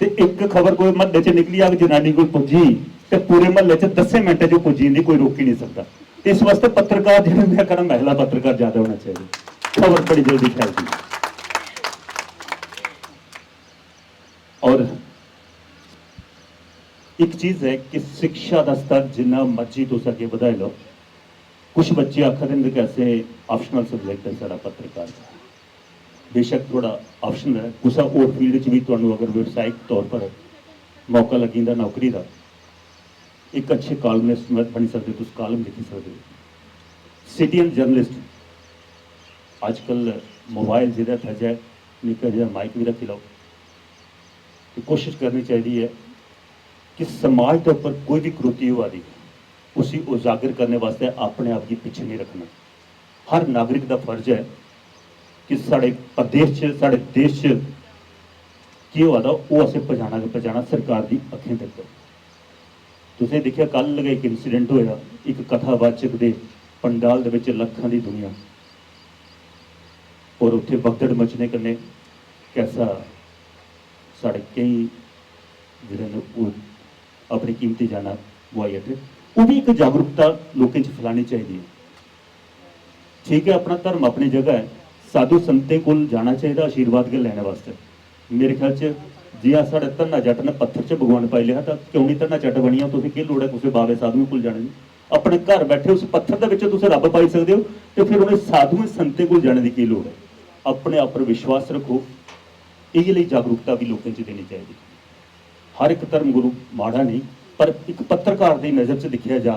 तो एक खबर कोई महल्ले च निकली आग जनानी को पुजी तो पूरे महल्ले च 10 मिनट जो पुजी नहीं कोई रोक ही नहीं सकता। इस वास्ते पत्रकार जो मैं कहना महिला पत्रकार ज़्यादा होना चाहिए, खबर बड़ी जल्दी फैलती है। और एक चीज़ है कि शिक्षा का स्तर जिन्ना मर्जी तुस अगे बढ़ाई लो, कुछ बच्चे आखा देंगे कैसे ऑप्शनल सबजैक्ट है सारा पत्रकार, बेशक थोड़ा ऑप्शनल है, कुछ और फील्ड भी तुहानूं अगर व्यवसायिक तौर पर मौका लगी नौकरी का, एक अच्छे कॉलमनिस्ट बनी सकते, तुम कॉलम लिखी सकते, सिटीजन जर्नलिस्ट। अजकल मोबाइल जिहदा हथ है, निक्का जिहा माइक भी रखी लो। तो कोशिश करनी चाहिए है कि समाज के ऊपर कोई भी कुरीति हुआ रही उसी उजागर करने वास्ते अपने आप की पीछे नहीं रखना। हर नागरिक का फर्ज है कि साढ़े प्रदेश साढ़े देश की हुआ था वो असें पहुँचाना सरकार की अखें तक। तुसें देखिया कल एक इंसीडेंट होया, एक कथावाचक के पंडाल के लखां की दुनिया और उत्थे भगदड़ मचने कन्ने कैसा साढ़े कई जिन्हें अपनी कीमती जाना गवाई थे। वो भी एक जागरूकता लोगों फैलानी चाहिए। ठीक है, अपना धर्म अपनी जगह है, साधु संतें को जाना चाहिए आशीर्वाद के लेने वास्ते। मेरे ख्याल से जी आ साढ़े धरना जट ने पत्थर च भगवान पाई लिया, तो क्यों नहीं धरना जट बनिया? तो की लोड़ है किसी बाबे साधुओं को जाने की? अपने घर बैठे उस पत्थर के रब पाई सकते हो, तो फिर उन्हें साधुओं संतें को जाने की लोड़ है? अपने आप पर विश्वास रखो। ये जागरूकता भी लोगों को देनी चाहिए। हर एक धर्म गुरु माड़ा नहीं, पर एक पत्रकार की नज़र से देखा जा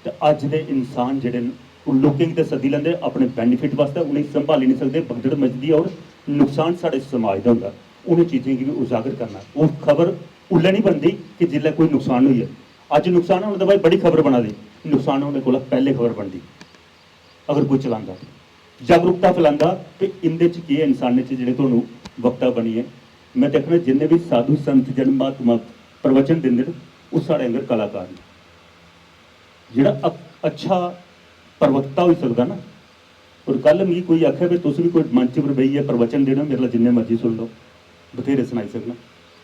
तो अज के इंसान जोड़े लोगों की सदी लेंगे अपने बेनीफिट वास्ते, उन्हें संभाली नहीं सकते, भगदड़ मचती है और नुकसान साढ़े समाज का होगा। उन्हें चीज़ों की भी उजागर करना, वो खबर उल्ले नहीं बनती कि जिसले कोई नुकसान हुई है। अज नुकसान होने भाई बड़ी खबर बना दी, नुकसान होने को पहले खबर बनती। अगर कोई चलाता जागरूकता फैलाता तो इंदे की इंसानियत जो थोड़ा वक्ता बनी है। मैं देखना जिन्हें भी साधु संत जन महात्मा प्रवचन देंगे वो साढ़े अंदर कलाकार ने। जोड़ा अच्छा प्रवक्ता हो सकता ना, और कल मिगी कोई आखे भी तुम भी कोई मंच पर बेहियै प्रवचन देना, मेरे लिए जिन्ने मर्जी सुन लो, बथेरे सुनाई सकना,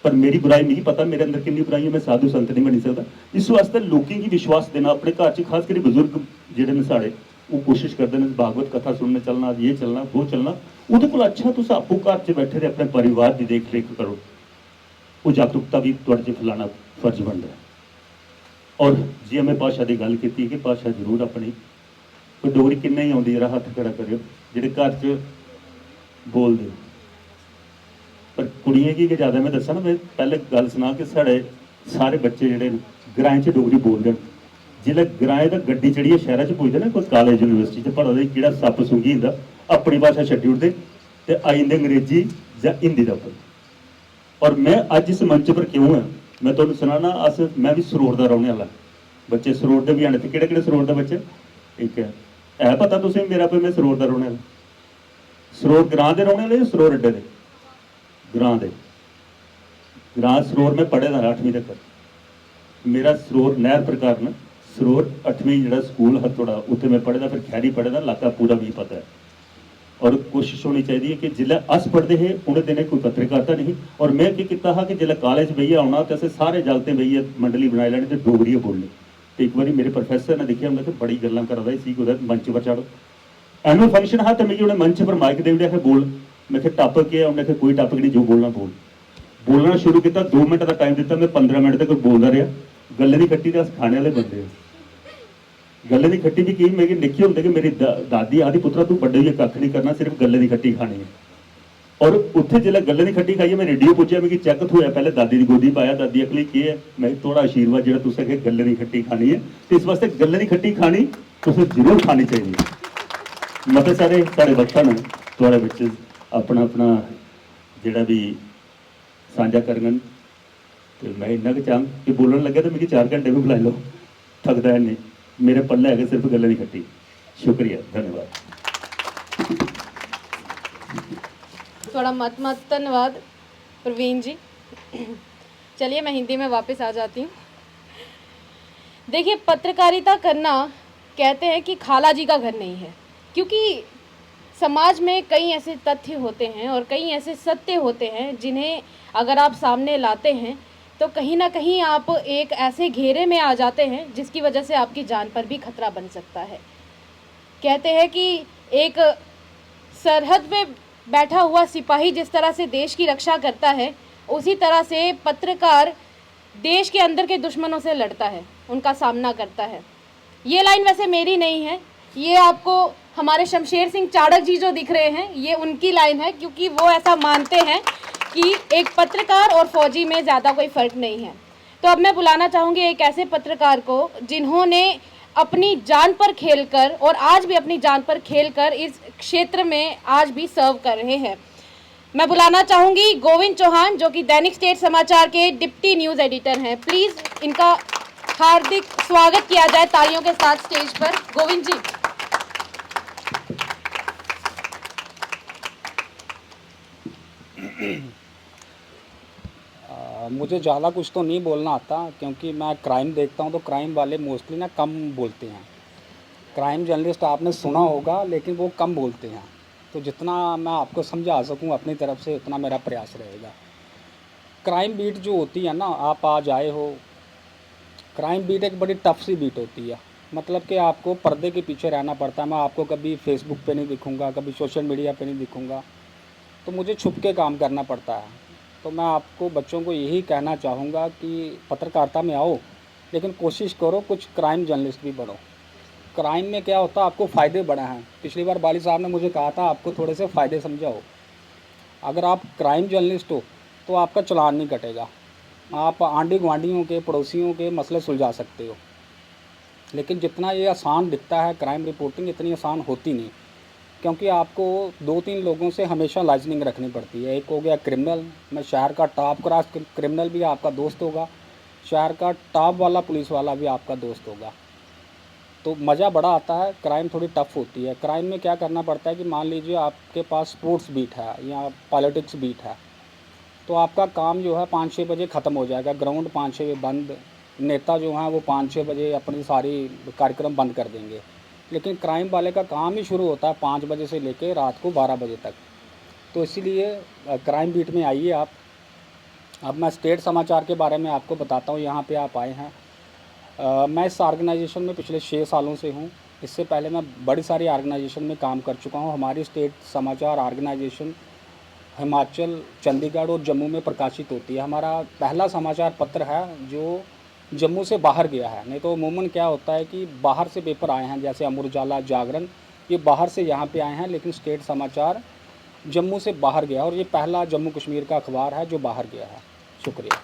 पर मेरी बुराई मिगी पता मेरे अंदर किन्नी बुराई है, मैं साधु संत नहीं बनी सकता। इस वास्ते लोकें गी विश्वास देना अपने घर च, खास करी बजुर्ग जेह्ड़े ने साढ़े, वो कोशिश करते हैं भागवत कथा सुनने चलना, ये चलना वो चलना, उहदे कोल अच्छा तुस आपूं घर च बैठे दे अपने परिवार की देख रेख करो, वो जागरूकता भी तुहाडे च फैलाना फर्ज बनता है। और जी मैं भाषा की गल की कि भाषा जरूर अपनी कोई डोगरी किन्ना ही आउंदी, जरा हत्थ खड़ा करियो जेह्ड़े घर च बोलदे, पर कुड़ियां की ज़्यादा मैं दसा ना, मैं पहले गल सुना कि साढ़े सारे बच्चे जेह्ड़े ग्राएं च डोगरी बोलदे न, जिसलै ग्राएं दा गड्डी चढ़ियै शहर च पुजदे ना, कोई कॉलेज यूनिवर्सिटी च पढ़ा दे केह्ड़ा सप्प सूंघी जंदा, अपनी भाशा छड्डी ओड़दे ते आई जंदे अंग्रेजी जां हिंदी दा उप्पर। और मैं अज इस मंच पर क्यों है, मैं तुहानूं सुनाना, अस मैं भी सरोर दा रौह्ने आह्ला, बच्चे सरोर दे भी आने, ते केह्ड़े केह्ड़े सरोर दा बच्चे, एक है पता तुसें मेरा पे मैं सरोर दा रौह्ने आह्ला, सरोर ग्रां दे रौह्ने आह्ले, सरोर अड्डे दे, ग्रां दे, ग्रां सरोर में पढ़े दा 8वीं तक, मेरा सरोर नहर प्रकार न सरोर 8वीं जिहड़ा स्कूल है थोड़ा उत्थे मैं पढ़े दा, फिर खैरी पढ़े दा, इलाका पूरा भी पता है। और कोशिश होनी चाहिए है कि जिल्लै अस पढ़ते हे उन्हें दिनें कोई पत्रकारिता नहीं, और मैं क्या किया हा कि जिल्लै कॉलेज बेहियै आना तो असें सारे जागतें बेहियै मंडली बनाई लैनी ते डोगरी बोलनी। तो एक बार मेरे प्रोफैसर ने दिक्खेआ, उन्हें बड़ी गल्लां करा दा सी, कुदै मंच पर चढ़ो, एनुअल फंक्शन हा, तो मिगी उन्हें मंच पर माइक दे ओड़ेआ, बोल, मैं टॉपिक क्या है, उन्हें कोई टॉपिक नहीं, जो बोलना बोल, बोलना शुरू किया, 2 मिनट का टाइम दिता, मैं 15 मिनट तक बोलता रहा, गल्ले दी खट्टी तो अस खाने वाले बंदे, गल्ले दी खट्टी भी की, मैं निक्के होंदे कि मेरी दादी आदि पुत्रा तू बड़े होइयै कक्ख नहीं करना, सिर्फ गल्ले दी खट्टी खानी है। और उत्थे जिल्लै गल्ले दी खट्टी खाइयै मैं रेडियो पुज्जेआ, मिगी चेक थ्होया, पहले दादी दी गोदी पाया, दादी अकली केह् है, मैं थोड़ा आशीर्वाद जेह्ड़ा तुसें आखेआ गल्ले दी खट्टी खानी है, तो इस वास्ते गल्ले दी खट्टी खानी तुसें जरूर खानी चाहिए। मते सारे साढ़े वक्ता ने थुआढ़े बिच अपना अपना जेह्ड़ा भी सांझा करङन, तो मैं इन्ना कि चाहंग कि बोलन लग्गे तो मिगी 4 घंटे भी बुलाई लो, थकदा है नहीं, मेरे पल्ले है सिर्फ गल्ले दी खट्टी। शुक्रिया, धन्यवाद। थोड़ा मत धन्यवाद प्रवीण जी। चलिए मैं हिंदी में वापस आ जाती हूँ। देखिए, पत्रकारिता करना कहते हैं कि खाला जी का घर नहीं है, क्योंकि समाज में कई ऐसे तथ्य होते हैं और कई ऐसे सत्य होते हैं जिन्हें अगर आप सामने लाते हैं तो कहीं ना कहीं आप एक ऐसे घेरे में आ जाते हैं जिसकी वजह से आपकी जान पर भी खतरा बन सकता है। कहते हैं कि एक सरहद पे बैठा हुआ सिपाही जिस तरह से देश की रक्षा करता है, उसी तरह से पत्रकार देश के अंदर के दुश्मनों से लड़ता है, उनका सामना करता है। ये लाइन वैसे मेरी नहीं है, ये आपको हमारे शमशेर सिंह चाड़क जी जो दिख रहे हैं, ये उनकी लाइन है, क्योंकि वो ऐसा मानते हैं कि एक पत्रकार और फौजी में ज़्यादा कोई फ़र्क नहीं है। तो अब मैं बुलाना चाहूँगी एक ऐसे पत्रकार को जिन्होंने अपनी जान पर खेलकर और आज भी अपनी जान पर खेलकर इस क्षेत्र में आज भी सर्व कर रहे हैं। मैं बुलाना चाहूँगी गोविंद चौहान, जो कि दैनिक स्टेट समाचार के डिप्टी न्यूज़ एडिटर हैं। प्लीज़ इनका हार्दिक स्वागत किया जाए तालियों के साथ स्टेज पर। गोविंद जी। मुझे ज़्यादा कुछ तो नहीं बोलना आता, क्योंकि मैं क्राइम देखता हूँ तो क्राइम वाले मोस्टली ना कम बोलते हैं। क्राइम जर्नलिस्ट आपने सुना होगा, लेकिन वो कम बोलते हैं। तो जितना मैं आपको समझा सकूँ अपनी तरफ से उतना मेरा प्रयास रहेगा। क्राइम बीट जो होती है ना, आप आज आए हो, क्राइम बीट एक बड़ी टफ सी बीट होती है। मतलब कि आपको पर्दे के पीछे रहना पड़ता है। मैं आपको कभी फेसबुक पे नहीं दिखूँगा, कभी सोशल मीडिया पे नहीं दिखूँगा, तो मुझे छुप के काम करना पड़ता है। तो मैं आपको बच्चों को यही कहना चाहूँगा कि पत्रकारिता में आओ, लेकिन कोशिश करो कुछ क्राइम जर्नलिस्ट भी बनो। क्राइम में क्या होता है, आपको फ़ायदे बड़े हैं। पिछली बार बाली साहब ने मुझे कहा था आपको थोड़े से फ़ायदे समझाओ। अगर आप क्राइम जर्नलिस्ट हो तो आपका चालान नहीं कटेगा, आप आंडी गुआंढियों के पड़ोसियों के मसले सुलझा सकते हो। लेकिन जितना ये आसान दिखता है क्राइम रिपोर्टिंग, इतनी आसान होती नहीं, क्योंकि आपको 2-3 लोगों से हमेशा लाइजनिंग रखनी पड़ती है। एक हो गया क्रिमिनल, मैं शहर का टॉप क्लास क्रिमिनल भी आपका दोस्त होगा, शहर का टॉप वाला पुलिस वाला भी आपका दोस्त होगा। तो मज़ा बड़ा आता है। क्राइम थोड़ी टफ होती है। क्राइम में क्या करना पड़ता है कि मान लीजिए आपके पास स्पोर्ट्स बीट है या पॉलिटिक्स बीट है, तो आपका काम जो है 5-6 बजे ख़त्म हो जाएगा, ग्राउंड 5-6 बजे बंद, नेता जो हैं वो 5-6 बजे अपनी सारी कार्यक्रम बंद कर देंगे। लेकिन क्राइम वाले का काम ही शुरू होता है 5 बजे से लेकर रात को 12 बजे तक। तो इसीलिए क्राइम बीट में आइए आप। अब मैं स्टेट समाचार के बारे में आपको बताता हूँ, यहाँ पे आप आए हैं। मैं इस ऑर्गेनाइजेशन में पिछले 6 सालों से हूँ। इससे पहले मैं बड़ी सारी ऑर्गेनाइजेशन में काम कर चुका हूँ। हमारी स्टेट समाचार ऑर्गेनाइजेशन हिमाचल, चंडीगढ़ और जम्मू में प्रकाशित होती है। हमारा पहला समाचार पत्र है जो जम्मू से बाहर गया है। नहीं तो अमूमन क्या होता है कि बाहर से पेपर आए हैं, जैसे अमर उजाला, जागरण, ये बाहर से यहाँ पे आए हैं, लेकिन स्टेट समाचार जम्मू से बाहर गया और ये पहला जम्मू कश्मीर का अखबार है जो बाहर गया है। शुक्रिया।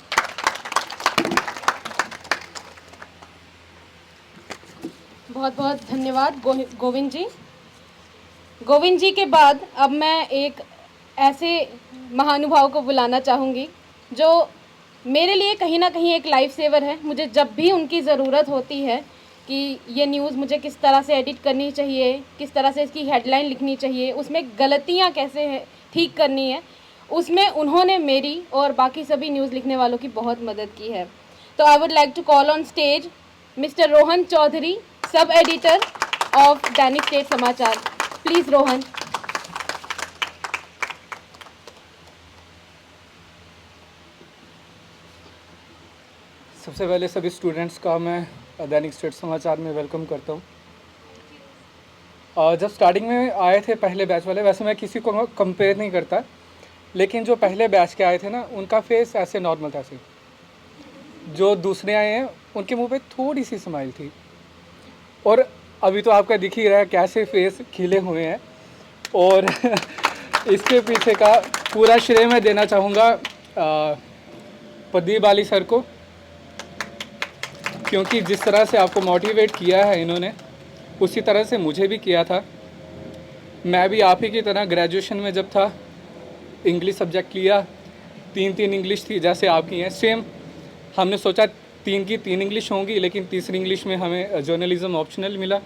बहुत बहुत धन्यवाद गोविंद जी। गोविंद जी के बाद अब मैं एक ऐसे महानुभाव को बुलाना चाहूँगी जो मेरे लिए कहीं ना कहीं एक लाइफ सेवर है। मुझे जब भी उनकी ज़रूरत होती है कि ये न्यूज़ मुझे किस तरह से एडिट करनी चाहिए, किस तरह से इसकी हेडलाइन लिखनी चाहिए, उसमें गलतियाँ कैसे है ठीक करनी है, उसमें उन्होंने मेरी और बाकी सभी न्यूज़ लिखने वालों की बहुत मदद की है। तो I would like to call on stage mister Rohan Chaudhary, sub editor of Dainik state Samachar. Please Rohan. सबसे पहले सभी स्टूडेंट्स का मैं दैनिक स्टेट समाचार में वेलकम करता हूँ। जब स्टार्टिंग में आए थे पहले बैच वाले, वैसे मैं किसी को कंपेयर नहीं करता, लेकिन जो पहले बैच के आए थे ना, उनका फेस ऐसे नॉर्मल था। ऐसे जो दूसरे आए हैं उनके मुंह पे थोड़ी सी स्माइल थी, और अभी तो आपका दिख ही रहा है कैसे फेस खिले हुए हैं। और इसके पीछे का पूरा श्रेय मैं देना चाहूँगा प्रदीप वाली सर को, क्योंकि जिस तरह से आपको मोटिवेट किया है इन्होंने, उसी तरह से मुझे भी किया था। मैं भी आप ही की तरह ग्रेजुएशन में जब था, इंग्लिश सब्जेक्ट लिया, 3 इंग्लिश थी जैसे आपकी हैं सेम। हमने सोचा 3 की 3 इंग्लिश होंगी, लेकिन तीसरी इंग्लिश में हमें जर्नलिज़म ऑप्शनल मिला।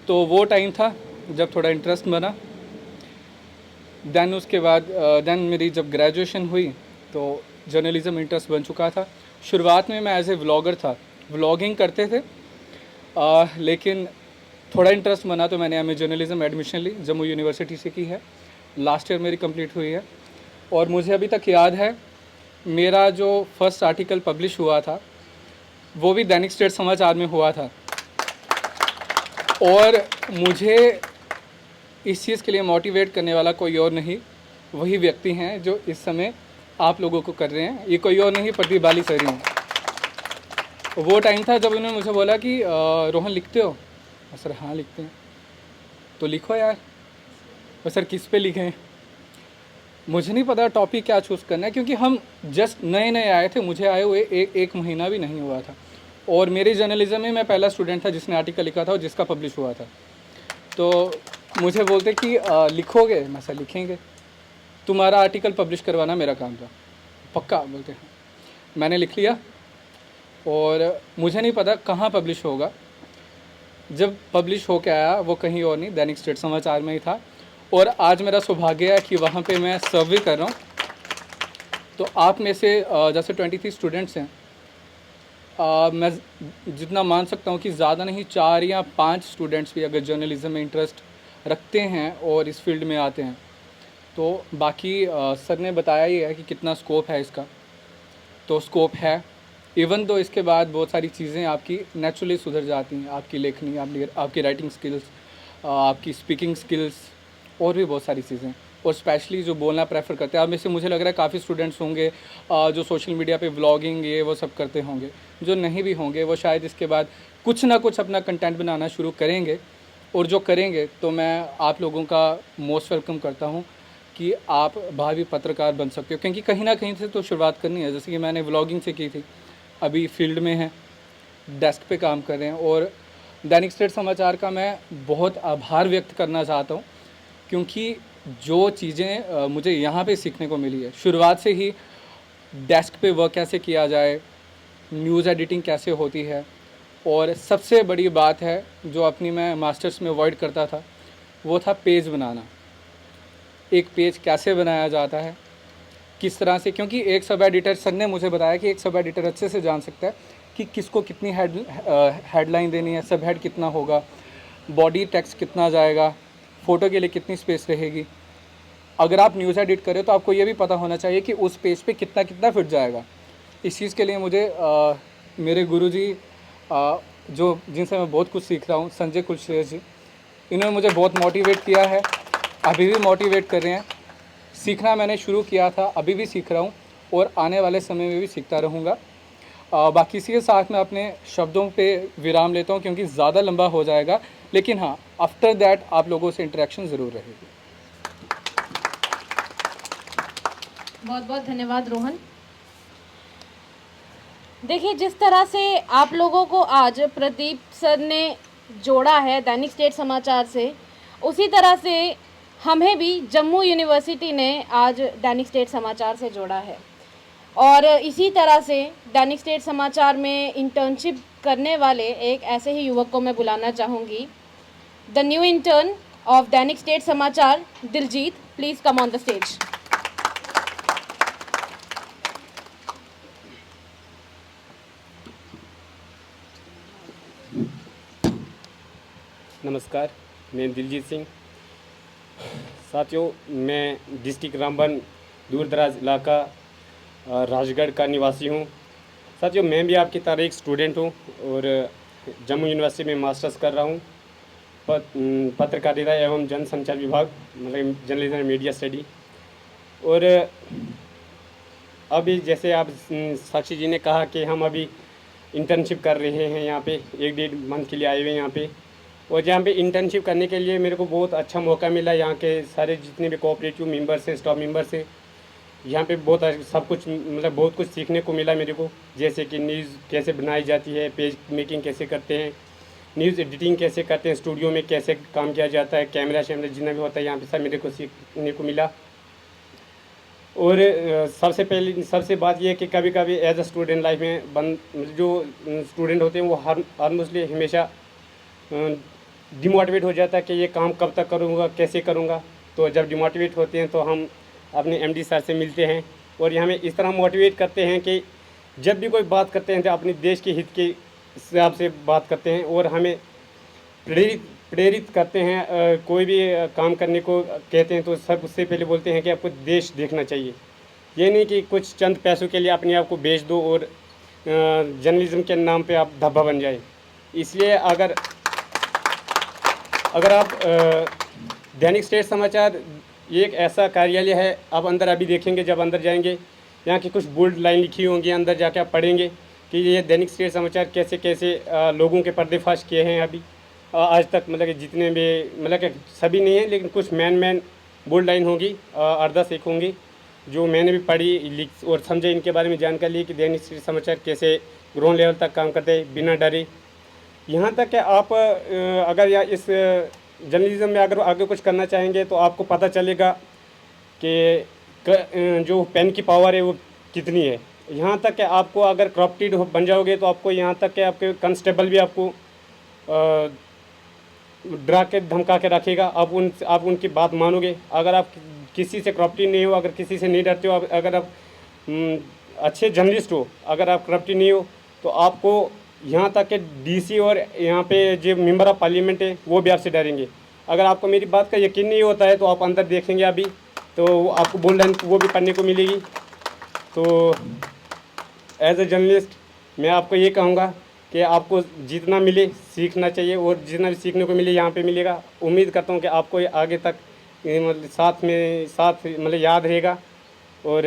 तो वो टाइम था जब थोड़ा इंटरेस्ट बना। दैन उसके बाद मेरी जब ग्रेजुएशन हुई तो जर्नलिज़म इंटरेस्ट बन चुका था। शुरुआत में मैं एज ए व्लॉगर था, व्लॉगिंग करते थे, लेकिन थोड़ा इंटरेस्ट बना तो मैंने एमए जर्नलिज़म एडमिशन ली, जम्मू यूनिवर्सिटी से की है। लास्ट ईयर मेरी कंप्लीट हुई है। और मुझे अभी तक याद है मेरा जो फर्स्ट आर्टिकल पब्लिश हुआ था वो भी दैनिक स्टेट समाचार में हुआ था। और मुझे इस चीज़ के लिए मोटिवेट करने वाला कोई और नहीं, वही व्यक्ति हैं जो इस समय आप लोगों को कर रहे हैं। ये कोई और नहीं, प्रदीप वाली सर हैं। वो टाइम था जब उन्होंने मुझे बोला कि रोहन लिखते हो? सर हाँ लिखते हैं। तो लिखो यार। सर किस पे लिखें? मुझे नहीं पता टॉपिक क्या चूज़ करना है, क्योंकि हम जस्ट नए आए थे, मुझे आए हुए एक महीना भी नहीं हुआ था। और मेरी जर्नलिज्म में मैं पहला स्टूडेंट था जिसने आर्टिकल लिखा था और जिसका पब्लिश हुआ था। तो मुझे बोलते कि लिखोगे? मैं सर लिखेंगे, तुम्हारा आर्टिकल पब्लिश करवाना मेरा काम था। पक्का? बोलते हैं। मैंने लिख लिया और मुझे नहीं पता कहाँ पब्लिश होगा। जब पब्लिश हो के आया वो कहीं और नहीं, दैनिक स्टेट समाचार में ही था। और आज मेरा सौभाग्य है कि वहाँ पे मैं सर्वे कर रहा हूँ। तो आप में से जैसे 23 स्टूडेंट्स हैं, मैं जितना मान सकता हूँ कि ज़्यादा नहीं 4 या 5 स्टूडेंट्स भी अगर जर्नलिज्म में इंटरेस्ट रखते हैं और इस फील्ड में आते हैं, तो बाकी सर ने बताया ही है कि कितना स्कोप है इसका। तो स्कोप है, इवन तो इसके बाद बहुत सारी चीज़ें आपकी नेचुरली सुधर जाती हैं, आपकी लेखनी, आपकी राइटिंग स्किल्स, आपकी स्पीकिंग स्किल्स और भी बहुत सारी चीज़ें। और स्पेशली जो बोलना प्रेफर करते हैं, आप में से मुझे लग रहा है काफ़ी स्टूडेंट्स होंगे जो सोशल मीडिया पे व्लॉगिंग ये वो सब करते होंगे। जो नहीं भी होंगे वो शायद इसके बाद कुछ ना कुछ अपना कंटेंट बनाना शुरू करेंगे। और जो करेंगे तो मैं आप लोगों का मोस्ट वेलकम करता हूँ कि आप भावी पत्रकार बन सकते हो, क्योंकि कहीं ना कहीं से तो शुरुआत करनी है। जैसे कि मैंने व्लॉगिंग से की थी, अभी फील्ड में है, डेस्क पे काम कर रहे हैं। और दैनिक स्टेट समाचार का मैं बहुत आभार व्यक्त करना चाहता हूँ, क्योंकि जो चीज़ें मुझे यहाँ पे सीखने को मिली है, शुरुआत से ही डेस्क पे वर्क कैसे किया जाए, न्यूज़ एडिटिंग कैसे होती है, और सबसे बड़ी बात है जो अपनी मैं मास्टर्स में अवॉइड करता था वो था पेज बनाना। एक पेज कैसे बनाया जाता है, किस तरह से, क्योंकि एक सब एडिटर, सर ने मुझे बताया कि एक सब एडिटर अच्छे से जान सकता है कि किसको कितनी हेडलाइन देनी है, सब हेड कितना होगा, बॉडी टेक्स्ट कितना जाएगा, फ़ोटो के लिए कितनी स्पेस रहेगी। अगर आप न्यूज़ एडिट करें तो आपको ये भी पता होना चाहिए कि उस पेज पे कितना कितना फिट जाएगा। इस चीज़ के लिए मुझे मेरे गुरुजी जो जिनसे मैं बहुत कुछ सीख रहा हूँ, संजय कुलश्रेष्ठ जी, इन्होंने मुझे बहुत मोटिवेट किया है, अभी भी मोटिवेट कर रहे हैं। सीखना मैंने शुरू किया था, अभी भी सीख रहा हूँ और आने वाले समय में भी सीखता रहूँगा। बाकी इसी के साथ मैं अपने शब्दों पे विराम लेता हूँ क्योंकि ज़्यादा लंबा हो जाएगा, लेकिन हाँ, आफ्टर दैट आप लोगों से इंटरेक्शन ज़रूर रहेगी। बहुत बहुत धन्यवाद रोहन। देखिए, जिस तरह से आप लोगों को आज प्रदीप सर ने जोड़ा है दैनिक स्टेट समाचार से, उसी तरह से हमें भी जम्मू यूनिवर्सिटी ने आज दैनिक स्टेट समाचार से जोड़ा है। और इसी तरह से दैनिक स्टेट समाचार में इंटर्नशिप करने वाले एक ऐसे ही युवक को मैं बुलाना चाहूँगी। The new intern of Dainik state समाचार, Diljit, please come on the stage. नमस्कार, मैं दिलजीत सिंह। साथियों, मैं डिस्ट्रिक्ट रामबन दूर दराज इलाका राजगढ़ का निवासी हूँ। साथियों, मैं भी आपकी तरह एक स्टूडेंट हूँ और जम्मू यूनिवर्सिटी में मास्टर्स कर रहा हूँ पत्रकारिता एवं जनसंचार विभाग, मतलब जर्नलिज्म एंड मीडिया स्टडी। और अभी जैसे आप साक्षी जी ने कहा कि हम अभी इंटर्नशिप कर रहे हैं, यहाँ पे 1-1.5 मंथ के लिए आए हुए हैं यहाँ पे। और यहाँ पे इंटर्नशिप करने के लिए मेरे को बहुत अच्छा मौका मिला। यहाँ के सारे जितने भी कोऑपरेटिव मेंबर्स हैं, स्टाफ मेंबर्स हैं, यहाँ पे बहुत सब कुछ, मतलब बहुत कुछ सीखने को मिला मेरे को। जैसे कि न्यूज़ कैसे बनाई जाती है, पेज मेकिंग कैसे करते हैं, न्यूज़ एडिटिंग कैसे करते हैं, स्टूडियो में कैसे काम किया जाता है, कैमरा शैमरा जितना भी होता है, यहाँ पे सब मेरे को सीखने को मिला। और सबसे बात यह है कि कभी कभी एज अ स्टूडेंट लाइफ में जो स्टूडेंट होते हैं वो ऑलमोस्टली हमेशा डिमोटिवेट हो जाता है कि ये काम कब तक करूँगा, कैसे करूँगा। तो जब डिमोटिवेट होते हैं तो हम अपने एमडी सर से मिलते हैं और ये हमें इस तरह मोटिवेट करते हैं कि जब भी कोई बात करते हैं तो अपने देश के हित के हिसाब से बात करते हैं और हमें प्रेरित करते हैं। कोई भी काम करने को कहते हैं तो सब उससे पहले बोलते हैं कि आपको देश देखना चाहिए। ये नहीं कि कुछ चंद पैसों के लिए अपने आप को बेच दो और जर्नलिज्म के नाम पे आप धब्बा बन जाए। इसलिए अगर आप दैनिक स्टेट समाचार ये एक ऐसा कार्यालय है, आप अंदर अभी देखेंगे, जब अंदर जाएंगे यहाँ की कुछ बोल्ड लाइन लिखी होंगी, अंदर जाके आप पढ़ेंगे कि ये दैनिक स्टेट समाचार कैसे कैसे लोगों के पर्दाफाश किए हैं अभी आज तक। मतलब कि जितने भी, मतलब कि सभी नहीं है लेकिन कुछ मैन बोल्ड लाइन होंगी, 8-10 एक होंगी जो मैंने भी पढ़ी, लिख और समझे, इनके बारे में जानकारी ली कि दैनिक स्टेट समाचार कैसे ग्राउंड लेवल तक काम करते हैं बिना डरे। यहाँ तक कि आप अगर या इस जर्नलिज्म में अगर आगे कुछ करना चाहेंगे तो आपको पता चलेगा कि जो पेन की पावर है वो कितनी है। यहाँ तक कि आपको अगर करप्टेड बन जाओगे तो आपको यहाँ तक कि आपके कांस्टेबल भी आपको डरा के धमका के रखेगा, आप उनकी बात मानोगे। अगर आप किसी से करप्टेड नहीं हो, अगर किसी से नहीं डरते हो, अगर आप अच्छे जर्नलिस्ट हो, अगर आप करप्टेड नहीं हो तो आपको यहाँ तक कि डीसी और यहाँ पे जो मेंबर ऑफ पार्लियामेंट है वो भी आपसे डरेंगे। अगर आपको मेरी बात का यकीन नहीं होता है तो आप अंदर देखेंगे अभी, तो आपको बोल रहे हैं वो भी पढ़ने को मिलेगी। तो एज ए जर्नलिस्ट मैं आपको ये कहूँगा कि आपको जितना मिले सीखना चाहिए और जितना भी सीखने को मिले यहाँ पे मिलेगा। उम्मीद करता हूँ कि आपको ये आगे तक मतलब साथ मतलब याद रहेगा। और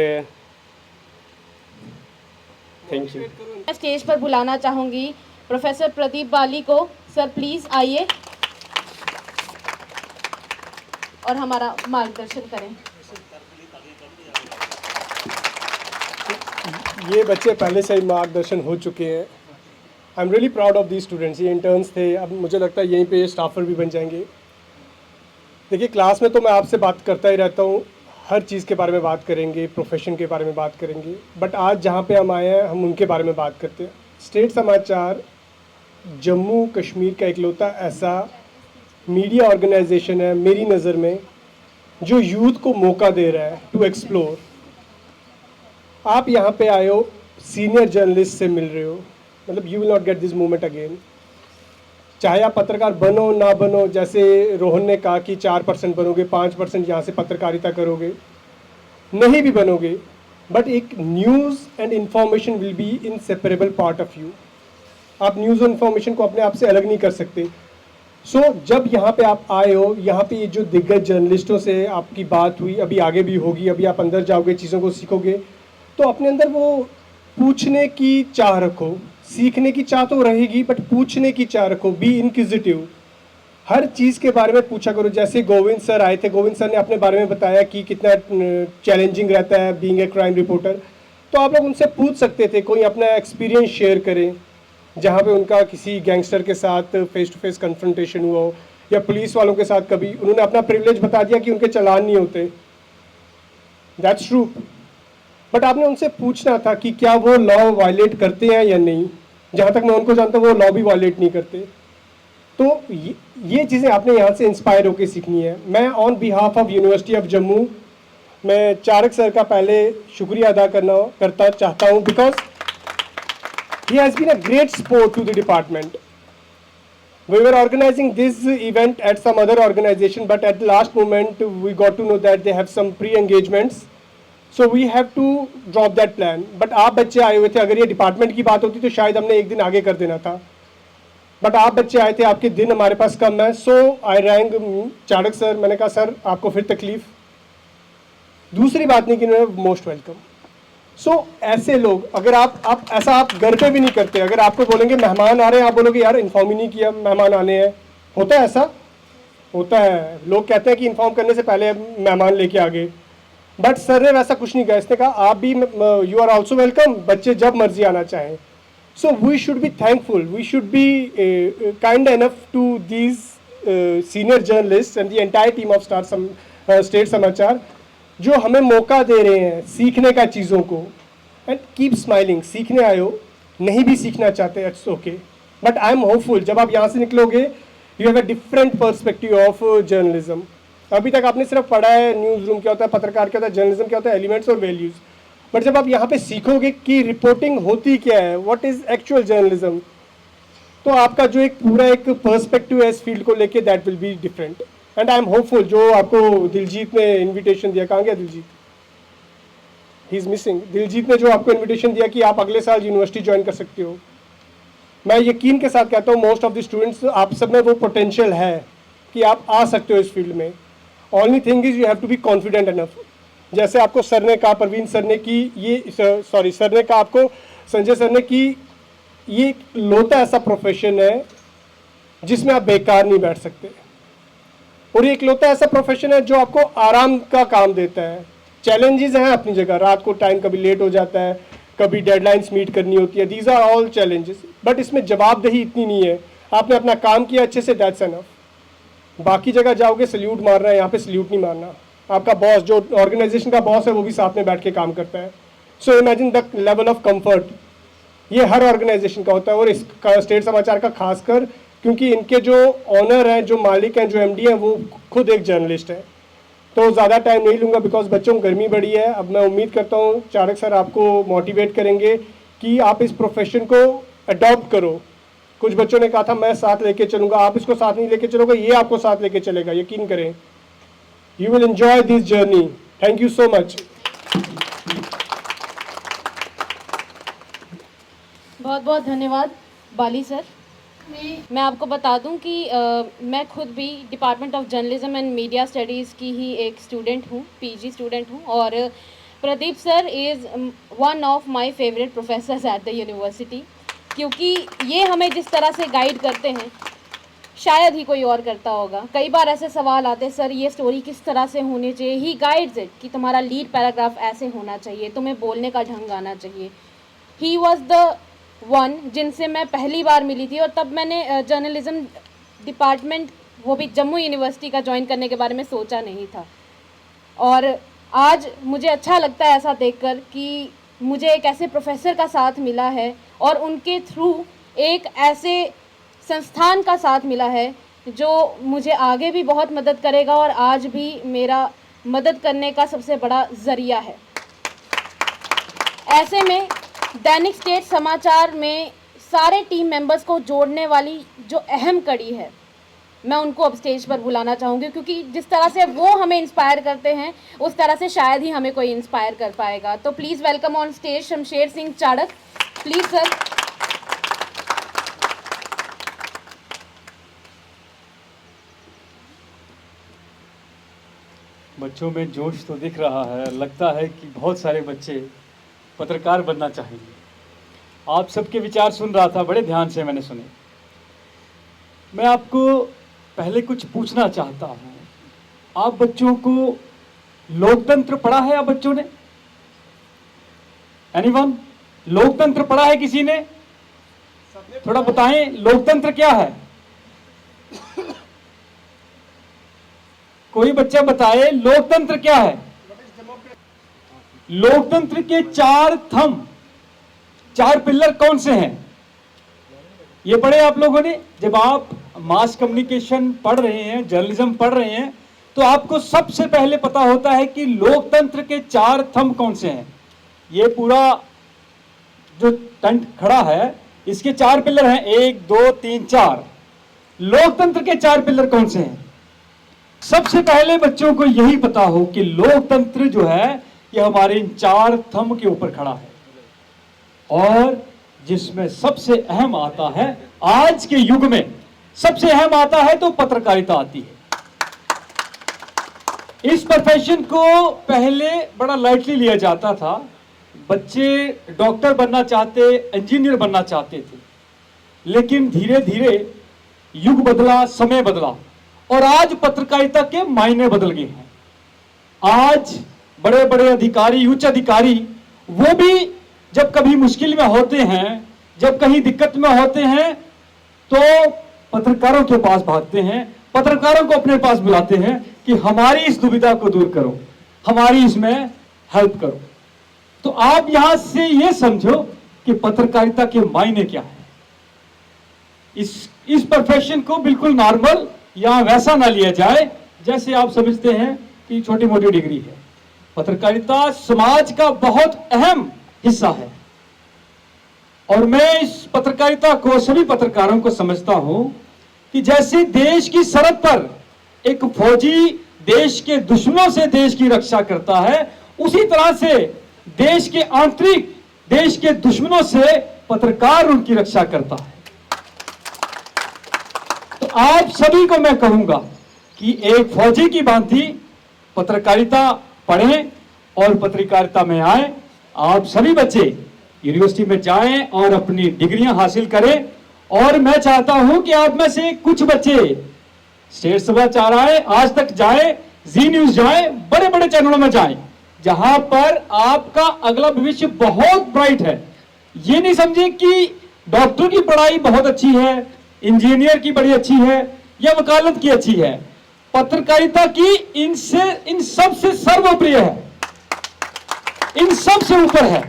थैंक यू। मैं स्टेज पर बुलाना चाहूँगी प्रोफेसर प्रदीप बाली को। सर प्लीज़ आइए और हमारा मार्गदर्शन करें। ये बच्चे पहले से ही मार्गदर्शन हो चुके हैं। I am really proud of the students. ये इंटर्न्स थे, अब मुझे लगता है यहीं पे ये स्टाफर भी बन जाएंगे। देखिए, क्लास में तो मैं आपसे बात करता ही रहता हूँ, हर चीज़ के बारे में बात करेंगे, प्रोफेशन के बारे में बात करेंगे, बट आज जहाँ पे हम आए हैं हम उनके बारे में बात करते हैं। स्टेट समाचार जम्मू कश्मीर का इकलौता ऐसा मीडिया ऑर्गेनाइजेशन है मेरी नज़र में जो यूथ को मौका दे रहा है टू एक्सप्लोर। आप यहाँ पे आए हो, सीनियर जर्नलिस्ट से मिल रहे हो, मतलब you will not get this moment again. चाहे आप पत्रकार बनो ना बनो, जैसे रोहन ने कहा कि 4% बनोगे, 5% यहाँ से पत्रकारिता करोगे, नहीं भी बनोगे, बट एक news and information will be inseparable part of you. आप न्यूज़ और इन्फॉर्मेशन को अपने आप से अलग नहीं कर सकते। सो जब यहाँ पे आप आए हो, यहाँ पे ये जो दिग्गज जर्नलिस्टों से आपकी बात हुई, अभी आगे भी होगी, अभी आप अंदर जाओगे, चीज़ों को सीखोगे, तो अपने अंदर वो पूछने की चाह रखो। सीखने की चाह तो रहेगी, बट पूछने की चाह रखो। बी इनक्विजिटिव, हर चीज़ के बारे में पूछा करो। जैसे गोविंद सर आए थे, गोविंद सर ने अपने बारे में बताया कि कितना चैलेंजिंग रहता है बीइंग ए क्राइम रिपोर्टर, तो आप लोग उनसे पूछ सकते थे, कोई अपना एक्सपीरियंस शेयर करें जहाँ पे उनका किसी गैंगस्टर के साथ फेस टू फेस कन्फ्रंटेशन हुआ हो, या पुलिस वालों के साथ कभी उन्होंने अपना प्रिविलेज बता दिया कि उनके चालान नहीं होते। दैट्स ट्रू, बट आपने उनसे पूछना था कि क्या वो लॉ वायलेट करते हैं या नहीं। जहाँ तक मैं उनको जानता हूँ वो लॉ भी वायलेट नहीं करते। तो ये चीज़ें आपने यहाँ से इंस्पायर होकर सीखनी है। मैं on behalf of university of Jammu, मैं चारक सर का पहले शुक्रिया अदा करता चाहता हूँ, because he has been a great support to the department. We were organizing this event at some other organization, but at the last moment we got to know that they have some pre-engagements, so we have to drop that plan. But आप बच्चे आए हुए थे, अगर ये department की बात होती तो शायद हमने एक दिन आगे कर देना था, बट आप बच्चे आए थे, आपके दिन हमारे पास कम है। सो आई रैंग चाणक सर, मैंने कहा सर आपको फिर तकलीफ, दूसरी बात नहीं कि मोस्ट वेलकम। सो ऐसे लोग, अगर आप ऐसा आप घर पे भी नहीं करते, अगर आपको बोलेंगे मेहमान आ रहे हैं, आप बोलोगे यार इन्फॉर्म ही नहीं किया मेहमान आने हैं। होता है ऐसा, होता है। लोग कहते हैं कि इन्फॉर्म करने से पहले मेहमान लेके आ गए, बट सर ने वैसा कुछ नहीं कहा। इसने कहा आप भी, यू आर ऑल्सो वेलकम, बच्चे जब मर्जी आना चाहें। So we should be thankful, we should be kind enough to these senior journalist and the entire team of State Samachar, जो हमें मौका दे रहे हैं सीखने का चीज़ों को। एंड कीप स्माइलिंग, सीखने आए हो, नहीं भी सीखना चाहते, it's okay, but I am hopeful जब आप यहाँ से निकलोगे you have a different perspective of journalism. अभी तक आपने सिर्फ पढ़ा है न्यूज़ रूम क्या होता है, पत्रकार क्या होता है, जर्नलिज्म क्या होता है, एलिमेंट्स और वैल्यूज़, बट जब आप यहाँ पे सीखोगे कि रिपोर्टिंग होती क्या है, व्हाट इज़ एक्चुअल जर्नलिज्म, तो आपका जो एक पूरा एक पर्सपेक्टिव है इस फील्ड को लेके, that will be different. And I am hopeful. जो आपको दिलजीत ने इनविटेशन दिया, कहाँ गया Diljit, he is missing. Diljit ने जो आपको इनविटेशन दिया कि आप अगले साल यूनिवर्सिटी ज्वाइन कर सकते हो, मैं यकीन के साथ कहता हूँ मोस्ट ऑफ द स्टूडेंट्स, आप सब में वो पोटेंशियल है कि आप आ सकते हो इस फील्ड में। Only thing is you have to be confident enough. जैसे आपको सर ने कहा, परवीन सर ने, कि ये सर ने कहा आपको, संजय सर ने, कि ये लोता ऐसा प्रोफेशन है जिसमें आप बेकार नहीं बैठ सकते, और ये इकलौता ऐसा प्रोफेशन है जो आपको आराम का काम देता है। चैलेंजेस हैं अपनी जगह, रात को टाइम कभी लेट हो जाता है, कभी डेडलाइंस मीट करनी होती है, these are all challenges, but इसमें जवाबदेही इतनी नहीं है। आपने अपना काम किया अच्छे से, दैट्स एनफ। बाकी जगह जाओगे सल्यूट मारना है, यहाँ पे सल्यूट नहीं मारना। आपका बॉस, जो ऑर्गेनाइजेशन का बॉस है, वो भी साथ में बैठ के काम करता है। So imagine the level of comfort, ये हर ऑर्गेनाइजेशन का होता है, और इस स्टेट समाचार का खासकर, क्योंकि इनके जो ऑनर हैं, जो मालिक हैं, जो एमडी हैं, वो खुद एक जर्नलिस्ट है। तो ज़्यादा टाइम नहीं लूँगा बिकॉज बच्चों को गर्मी बड़ी है। अब मैं उम्मीद करता हूँ चाणक सर आपको मोटिवेट करेंगे कि आप इस प्रोफेशन को अडॉप्ट करो। कुछ बच्चों ने कहा था मैं साथ लेके चलूँगा, आप इसको साथ नहीं लेके चलोगे, ये आपको साथ लेके चलेगा, यकीन करें। You will enjoy this journey. Thank you so much. बहुत बहुत धन्यवाद बाली सर। मैं आपको बता दूं कि मैं खुद भी department of journalism and media studies की ही एक स्टूडेंट हूँ, पीजी स्टूडेंट हूँ, और Pradeep sir is one of my favourite professors at the university, क्योंकि ये हमें जिस तरह से गाइड करते हैं शायद ही कोई और करता होगा। कई बार ऐसे सवाल आते हैं, सर ये स्टोरी किस तरह से होनी चाहिए, ही गाइड्स इट कि तुम्हारा लीड पैराग्राफ ऐसे होना चाहिए, तुम्हें बोलने का ढंग आना चाहिए। ही वॉज द वन जिनसे मैं पहली बार मिली थी, और तब मैंने जर्नलिज्म डिपार्टमेंट, वो भी जम्मू यूनिवर्सिटी का ज्वाइन करने के बारे में सोचा नहीं था। और आज मुझे अच्छा लगता है ऐसा देखकर कि मुझे एक ऐसे प्रोफेसर का साथ मिला है, और उनके थ्रू एक ऐसे संस्थान का साथ मिला है जो मुझे आगे भी बहुत मदद करेगा, और आज भी मेरा मदद करने का सबसे बड़ा ज़रिया है। ऐसे में दैनिक स्टेट समाचार में सारे टीम मेंबर्स को जोड़ने वाली जो अहम कड़ी है, मैं उनको अब स्टेज पर बुलाना चाहूँगी, क्योंकि जिस तरह से वो हमें इंस्पायर करते हैं उस तरह से शायद ही हमें कोई इंस्पायर कर पाएगा। तो please welcome on stage Shamsher Singh Chadak, please sir. बच्चों में जोश तो दिख रहा है, लगता है कि बहुत सारे बच्चे पत्रकार बनना चाहेंगे। आप सबके विचार सुन रहा था, बड़े ध्यान से मैंने सुने। मैं आपको पहले कुछ पूछना चाहता हूँ, आप बच्चों को लोकतंत्र पढ़ा है? आप बच्चों ने एनीवन लोकतंत्र पढ़ा है किसी ने? थोड़ा बताएं लोकतंत्र क्या है। कोई बच्चा बताए लोकतंत्र क्या है। लोकतंत्र के 4 थंब, 4 पिलर कौन से हैं? ये पढ़े आप लोगों ने? जब आप मास कम्युनिकेशन पढ़ रहे हैं, जर्नलिज्म पढ़ रहे हैं, तो आपको सबसे पहले पता होता है कि लोकतंत्र के 4 थंब कौन से हैं। ये पूरा जो टेंट खड़ा है इसके 4 पिलर हैं, 1 2 3 4। लोकतंत्र के 4 पिलर कौन से हैं? सबसे पहले बच्चों को यही पता हो कि लोकतंत्र जो है ये हमारे इन 4 थंब के ऊपर खड़ा है, और जिसमें सबसे अहम आता है, आज के युग में सबसे अहम आता है तो पत्रकारिता आती है। इस प्रोफेशन को पहले बड़ा लाइटली लिया जाता था। बच्चे डॉक्टर बनना चाहते, इंजीनियर बनना चाहते थे, लेकिन धीरे धीरे युग बदला, समय बदला, और आज पत्रकारिता के मायने बदल गए हैं। आज बड़े बड़े अधिकारी, उच्च अधिकारी, वो भी जब कभी मुश्किल में होते हैं, जब कहीं दिक्कत में होते हैं, तो पत्रकारों के पास भागते हैं, पत्रकारों को अपने पास बुलाते हैं कि हमारी इस दुविधा को दूर करो, हमारी इसमें हेल्प करो। तो आप यहां से ये समझो कि पत्रकारिता के मायने क्या है। इस प्रोफेशन को बिल्कुल नॉर्मल या वैसा ना लिया जाए जैसे आप समझते हैं कि छोटी मोटी डिग्री है। पत्रकारिता समाज का बहुत अहम हिस्सा है, और मैं इस पत्रकारिता को, सभी पत्रकारों को समझता हूं कि जैसे देश की सरहद पर एक फौजी देश के दुश्मनों से देश की रक्षा करता है, उसी तरह से देश के आंतरिक, देश के दुश्मनों से पत्रकार उनकी रक्षा करता है। तो आप सभी को मैं कहूंगा कि एक फौजी की भांति पत्रकारिता पढ़ें और पत्रकारिता में आए। आप सभी बच्चे यूनिवर्सिटी में जाएं और अपनी डिग्रियां हासिल करें। और मैं चाहता हूं कि आप में से कुछ बच्चे स्टेट समाचार आए, आज तक जाए, जी न्यूज जाए, बड़े बड़े चैनलों में जाएं, जहां पर आपका अगला भविष्य बहुत ब्राइट है। ये नहीं समझे कि डॉक्टर की पढ़ाई बहुत अच्छी है, इंजीनियर की बड़ी अच्छी है, या वकालत की अच्छी है। पत्रकारिता की इन सब से सर्वोपरि है, इन सब से ऊपर है।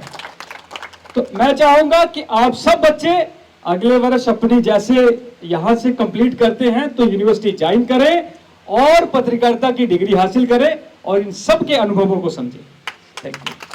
तो मैं चाहूंगा कि आप सब बच्चे अगले वर्ष अपनी जैसे यहां से कंप्लीट करते हैं तो यूनिवर्सिटी ज्वाइन करें और पत्रकारिता की डिग्री हासिल करें और इन सब के अनुभवों को समझें। Thank you.